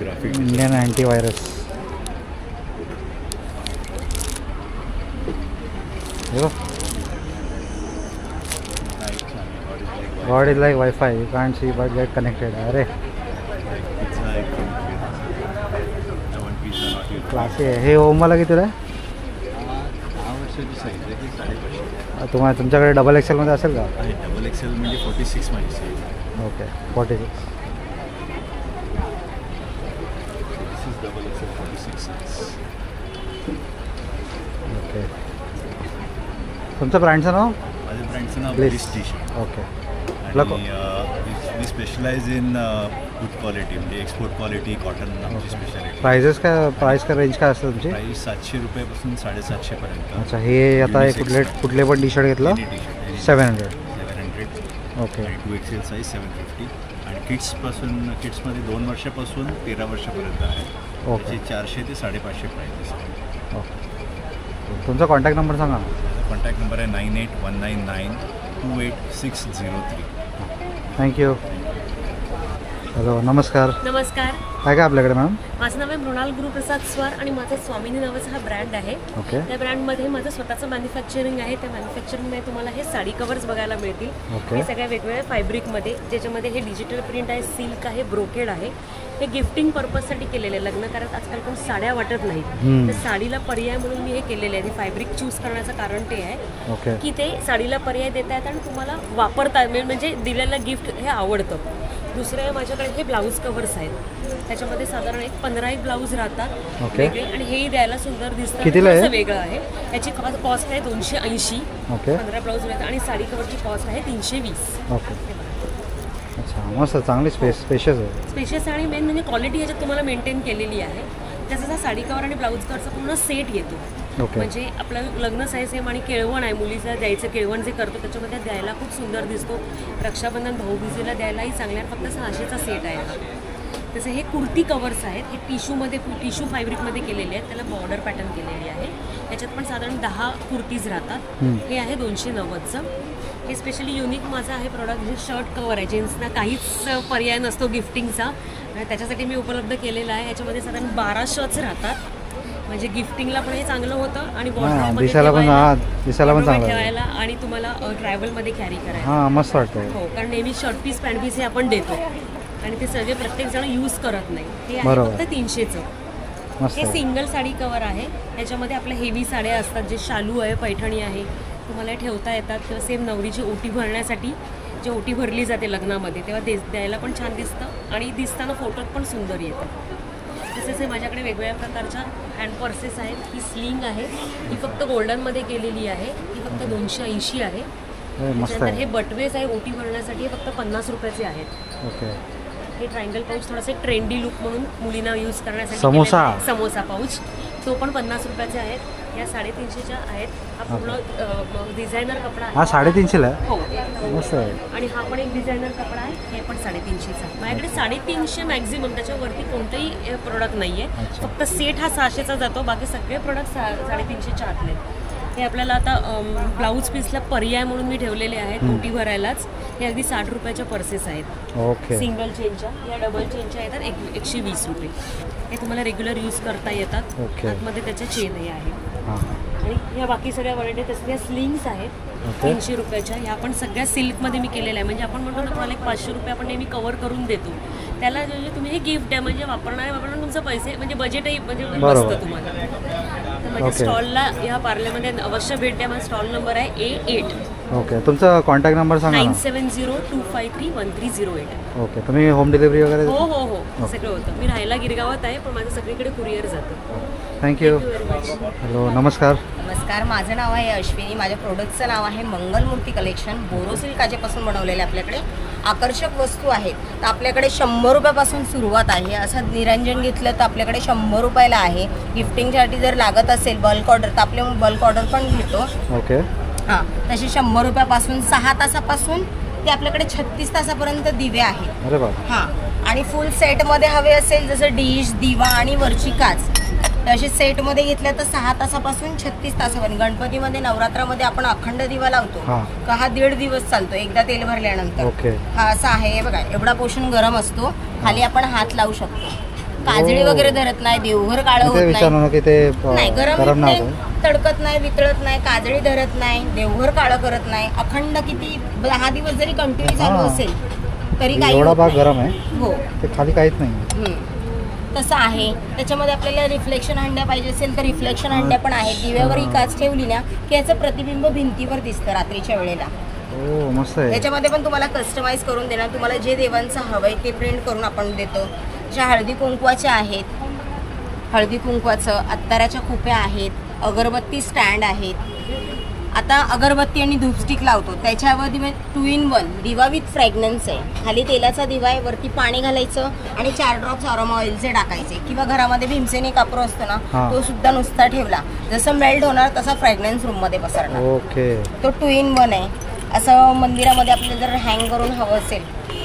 Graphic Indian antivirus. God is like Wi-Fi. You can't see but get connected. अरे क्लासी आहे. हे ओमवाला कितीला आहे? 10 वर्षाची साईज आहे. ही 550. तुम्हाला तुमच्याकडे डबल एक्सेलमध्ये असेल का? आहे. डबल एक्सेल म्हणजे 46 माझी size. Okay. 46. This is double XL 46 size. Okay. तुमचं ब्रँडचं नाव? माझ्या ब्रँडचं नाव please. Bliss T shirt. Okay. आणि we specialise in good quality, म्हणजे एक्सपोर्ट क्वालिटी कॉटन आमची स्पेशालिटी. प्राइजेस काय? प्राइस का रेंज काय असतं तुमची? प्राईस 700 रुपयापासून 750 पर्यंत. अच्छा. हे आता कुठले पण टी शर्ट घेतलं? 700. 700. ओके. आणि 2XL साईज 750. आणि किड्समध्ये 2 वर्षापासून 13 वर्षापर्यंत आहे. ओके. त्याची 400 ते 550 प्राईस आहे. ओके. तुमचा कॉन्टॅक्ट नंबर सांगा. कॉन्टॅक्ट नंबर आहे 9819928603. थँक्यू. हॅलो. नमस्कार. नमस्कार. काय काय आपल्याकडे मॅम? माझं नाव आहे मृणाल गुरुप्रसाद स्वार आणि माझा स्वामिनी नावाचा हा ब्रँड आहे. ओके. त्या ब्रँडमध्ये माझं स्वतःचं मॅन्युफॅक्चरिंग आहे. त्या मॅन्युफॅक्चरिंगमध्ये तुम्हाला हे साडी कवर्स बघायला मिळतील. ओके. हे सगळ्या वेगवेगळ्या फॅब्रिकमध्ये, ज्याच्यामध्ये हे डिजिटल प्रिंट आहे, सिल्क आहे, ब्रोकेड आहे. हे गिफ्टिंग पर्पजसाठी केलेले आहे. लग्न करत आजकाल कोण साड्या वाटत नाही, तर साडीला पर्याय म्हणून मी हे केलेले आहे. फॅब्रिक चूज करण्याचं कारण ते आहे ओके. की ते साडीला पर्याय देता येतात आणि तुम्हाला वापरता म्हणजे दिलेलं गिफ्ट हे आवडतं. दुसरं आहे माझ्याकडे हे ब्लाऊज कवर्स आहेत. त्याच्यामध्ये साधारण 15 ब्लाऊज राहतात वेगळे आणि हेही द्यायला सुंदर दिसतं. कितीला आहे? वेगळं आहे. याची कॉस्ट आहे 280. ओके. 15 ब्लाऊज मिळतात आणि साडी कवरची कॉस्ट आहे 320. ओके. अच्छा. मस्त. चांगली स्पेशियस आहे. स्पेशियस आणि मेन म्हणजे क्वालिटी ह्याच्यात तुम्हाला मेंटेन केलेली आहे. त्याचा साडी कवर आणि ब्लाऊज कवरचा पूर्ण सेट येतो. ओके. म्हणजे आपलं लग्न साईज सेम आणि केळवण आहे, मुलीचं द्यायचं केळवण जे करतो त्याच्यामध्ये द्यायला खूप सुंदर दिसतो. रक्षाबंधन भाऊबीजेला द्यायलाही चांगल्या. फक्त 600चा सेट आहे हा. तसे हे कुर्ती कवर्स आहेत. हे टिश्यू फॅब्रिकमध्ये केलेले आहेत. त्याला बॉर्डर पॅटर्न केलेली आहे. याच्यात पण साधारण 10 कुर्तीज राहतात. हे आहे 290चं. हे स्पेशली युनिक माझं आहे प्रोडक्ट. हे शर्ट कवर आहे. जेंट्सना काहीच पर्याय नसतो गिफ्टिंगचा, त्याच्यासाठी मी उपलब्ध केलेला आहे. याच्यामध्ये साधारण 12 शर्ट्स राहतात. म्हणजे गिफ्टिंगला पण हे चांगलं होतं आणि वॉर्डरोबमध्ये ठेवायला आणि तुम्हाला ट्रॅव्हलमध्ये कॅरी करायला. हां. मस्त वाटतं. हो, कारण नेहमी शर्ट पीस पॅन्ट पीस हे आपण देतो आणि ते सगळे प्रत्येक जण यूज करत नाही. हे आहे फक्त 300चं. हे सिंगल साडी कवर आहे. याच्यामध्ये आपल्या हेवी साड्या असतात, जे शालू आहे, पैठणी आहे, तुम्हाला ठेवता येतात. किंवा सेम नवरीची ओटी भरण्यासाठी जी ओटी भरली जाते लग्नामध्ये तेव्हा द्यायला पण छान दिसतं आणि दिसताना फोटोत पण सुंदर येतं. तसेच हे माझ्याकडे वेगवेगळ्या प्रकारच्या हँड पर्सेस आहेत. ही स्लिंग आहे, ही फक्त गोल्डनमध्ये केलेली आहे. ही फक्त 280 आहे. त्यानंतर हे बटवेज आहे ओटी भरण्यासाठी, हे फक्त 50 रुपयाचे आहेत. ओके. हे ट्रायंगल पाऊच थोडासा ट्रेंडी लुक म्हणून मुलींना यूज करण्यासाठी समोसा पाऊच, तो पण 50 रुपयाचे आहेत. या 350च्या आहेत. हा पूर्ण डिझायनर कपडा आहे. हा 350ला आहे. हो. मस्त आहे. आणि हा पण एक डिझायनर कपडा आहे. हे पण 350चा. माझ्याकडे 350 मॅक्झिमम, त्याच्यावरती कोणतंही प्रोडक्ट नाही आहे. फक्त सेट हा 600चा जातो. बाकी सगळे प्रोडक्ट 350च्या आतले. हे आपल्याला आता ब्लाऊज पीसला पर्याय म्हणून मी ठेवलेले आहेत ओटी भरायलाच. हे अगदी 60 रुपयाच्या पर्सेस आहेत. ओके. सिंगल चेनच्या. या डबल चेनच्या येतात 120 रुपये. हे तुम्हाला रेग्युलर यूज करता येतात. आतमध्ये त्याच्या चेनही आहे. आणि ह्या बाकी सगळ्या व्हरायटी तसल्या स्लिंग्स आहेत 300 रुपयाच्या. ह्या पण सगळ्या सिल्कमध्ये मी केलेल्या आहे. म्हणजे आपण म्हणतो ना तुम्हाला एक 500 रुपये आपण नेहमी कव्हर करून देतो. त्याला म्हणजे तुम्ही हे गिफ्ट आहे म्हणजे वापरणार तुमचं पैसे म्हणजे बजेटही म्हणजे बसतं तुम्हाला. तर माझ्या स्टॉलला ह्या पार्लरमध्ये अवश्य भेट द्या. माझा स्टॉल नंबर आहे A8. ओके, तुमचा कॉन्टॅक्ट नंबर सांगा. 9702531308. ओके, तुम्ही होम डिलिव्हरी वगैरे? हो हो हो, सगळं होतं. मी राहायला गिरगावात आहे पण माझं सगळीकडे कुरिअर जातं. थँक्यू. हॅलो, नमस्कार. नमस्कार, माझं नाव आहे अश्विनी. माझ्या प्रोडक्टचं नाव आहे मंगलमूर्ती कलेक्शन. बोरोसिल्क काचेपासून बनवलेले आपल्याकडे आकर्षक वस्तू आहेत. तर आपल्याकडे 100 रुपयापासून सुरुवात आहे. असं निरंजन घेतलं तर आपल्याकडे 100 रुपयाला आहे. गिफ्टिंगसाठी जर लागत असेल बल्क ऑर्डर तर आपले बल्क ऑर्डर पण घेतो. ओके. हां, तसे 100 रुपयापासून 6 तासापासून ते आपल्याकडे 36 तासापर्यंत दिवे आहेत. अरे बाबा. हां, आणि फुल सेटमध्ये हवे असेल जसं डिश, दिवा आणि वरची काच तसे सेटमध्ये घेतल्या तर 6 तासापासून 36 तासापर्यंत. गणपतीमध्ये नवरात्रामध्ये आपण अखंड दिवा लावतो का हा 1.5 दिवस चालतो एकदा तेल भरल्यानंतर. हा असा आहे बघा, एवढा पोषण गरम असतो. खाली आपण हात लावू शकतो. काजळी वगैरे धरत नाही, देवघर काळं होत नाही, गरम नाही, तडकत नाही, वितळत नाही, काजळी धरत नाही, देवघर काळं करत नाही. अखंड किती 10 दिवस जरी कंटिन्यू चालू असेल तरी काही एवढा भाग गरम आहे. हो, ते खाली काहीच नाही. तसं आहे. त्याच्यामध्ये आपल्याला रिफ्लेक्शन हंड्या पाहिजे असेल तर रिफ्लेक्शन हंड्या पण आहेत. दिव्यावर ही काच ठेवली ना की याचं प्रतिबिंब भिंतीवर दिसतं रात्रीच्या वेळेला. मस्त आहे. याच्यामध्ये पण तुम्हाला कस्टमाइज करून देणार. तुम्हाला जे देवांचं हवंय ते प्रिंट करून आपण देतो. ज्या हळदी कुंकवाच्या आहेत, हळदी कुंकवाचं, अत्ताराच्या खोप्या आहेत, अगरबत्ती स्टँड आहेत. आता अगरबत्ती आणि धूपस्टिक लावतो त्याच्यावरती 2 in 1 दिवा विथ फ्रॅग्रन्स आहे. खाली तेलाचा दिवा आहे, वरती पाणी घालायचं आणि 4 ड्रॉप्स अरोमा ऑइलचे टाकायचे. किंवा घरामध्ये भीमसेनी कापूर असतो ना तो सुद्धा नुसता ठेवला जसं मेल्ट होणार तसा फ्रॅग्रन्स रूममध्ये पसरणार. ओके, तो 2 in 1 आहे. असं मंदिरामध्ये आपल्याला जर हँग करून हवं असेल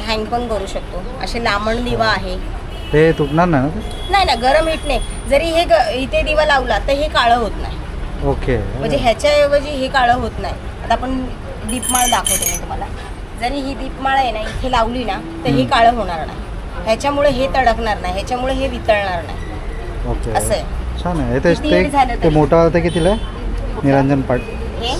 हँग पण करू शकतो. असे लांबण दिवा आहे. ते तुटणार नाही ना? नाही ना, गरम हिट नाही. जरी हे इथे दिवा लावला तर हे काळं होत नाही. ओके, म्हणजे ह्याच्याऐवजी हे काळं होत नाही. आता आपण दीपमाळ दाखवते मी तुम्हाला. जरी ही दीपमाळ आहे ना इथे लावली ना तर हे काळं होणार नाही. ह्याच्यामुळे हे तडकणार नाही, ह्याच्यामुळे हे वितळणार नाही. ओके, असं आहे. छान आहे. ते मोठा ते कितीला आहे? निरंजन पाट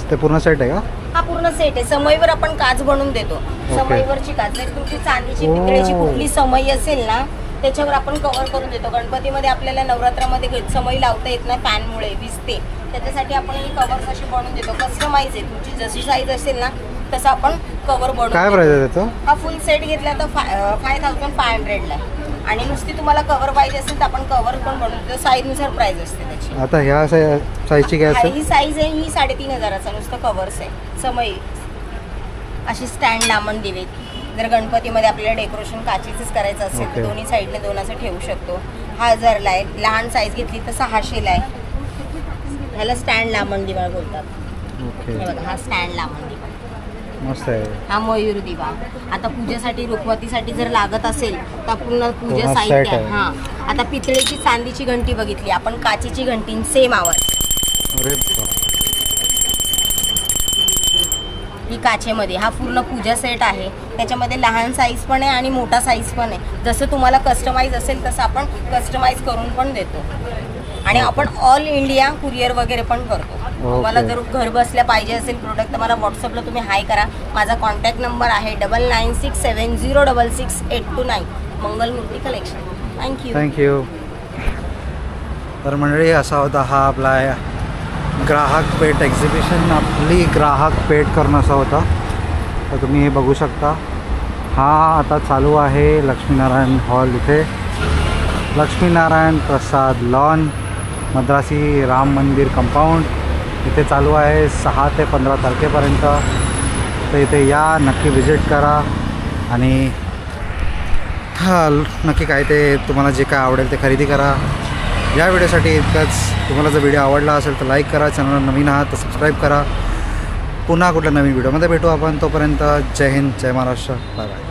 ते पूर्ण सेट आहे का? हा पूर्ण सेट आहे. समईवर आपण काच बनवून देतो. समईवरची काच जर तुमची चांदीची पितळेची कुठली समई असेल ना त्याच्यावर आपण कव्हर करून देतो. गणपतीमध्ये आपल्याला नवरात्रामध्ये समई लावता येत नाही, फॅनमुळे विजते. त्याच्यासाठी आपण ही कव्हर्स अशी बनवून देतो. कस्टमाइज आहे, तुमची जशी साईज असेल ना तसं आपण कव्हर बनवून. काय प्राइस आहे त्याचं? हा फुल सेट घेतला तर 5500 ला आहे. आणि नुसती तुम्हाला कव्हर पाहिजे असेल तर आपण कव्हर पण बनवून देतो. साईजनुसार प्राइस असते त्याची. आता ह्या साईजची काय असेल? ही साईज आहे, ही 3500चा नुसतं कव्हर्स आहे. समई अशी स्टँड लांबण दिवे. जर गणपतीमध्ये आपल्याला डेकोरेशन काचेचंच करायचं असेल तर दोन्ही साईडने 2 असं ठेवू शकतो. हा 1000ला आहे. लहान साईज घेतली तर 600ला आहे. ह्याला स्टँड लांबण दिवा बोलतात. हे बघा, हा स्टँड लांबण दिवा मस्त आहे. हा मयूर दिवा. आता पूजेसाठी रुखवतीसाठी जर लागत असेल तर पूर्ण पूजा साहित्य आहे. हां, आता पितळेची चांदीची घंटी बघितली आपण, काचेची घंटी सेम आवाज. ही काचेमध्ये हा पूर्ण पूजा सेट आहे. त्याच्यामध्ये लहान साईज पण आहे आणि मोठा साईज पण आहे. जसं तुम्हाला कस्टमाइज असेल तसं आपण कस्टमाइज करून पण देतो. आणि आपण ऑल इंडिया कुरिअर वगैरे पण करतो. तुम्हाला जर घर बसल्या पाहिजे असेल प्रोडक्ट तर मला व्हॉट्सअपला तुम्ही हाय करा. माझा कॉन्टॅक्ट नंबर आहे 9967066829. मंगलमूर्ती कलेक्शन. थँक्यू. तर मंडळी असा होता हा आपला ग्राहक पेठ एक्झिबिशन. आपली ग्राहक पेठ करणं असा होता. तर तुम्ही हे बघू शकता. हा आता चालू आहे लक्ष्मीनारायण हॉल इथे. लक्ष्मीनारायण प्रसाद लॉन, मद्रासी राम मंदिर कंपाऊंड इथे चालू आहे 6 ते 15 तारखेपर्यंत. तर इथे या, नक्की विजिट करा आणि नक्की काय ते तुम्हाला जे काय आवडेल ते खरेदी करा. या व्हिडिओसाठी इतकंच. तुम्हाला जर व्हिडिओ आवडला असेल तर लाईक करा. चॅनलला नवीन आहात तर सबस्क्राईब करा. पुन्हा कुठल्या नवीन व्हिडिओमध्ये भेटू आपण. तोपर्यंत जय हिंद, जय महाराष्ट्र, बाय बाय.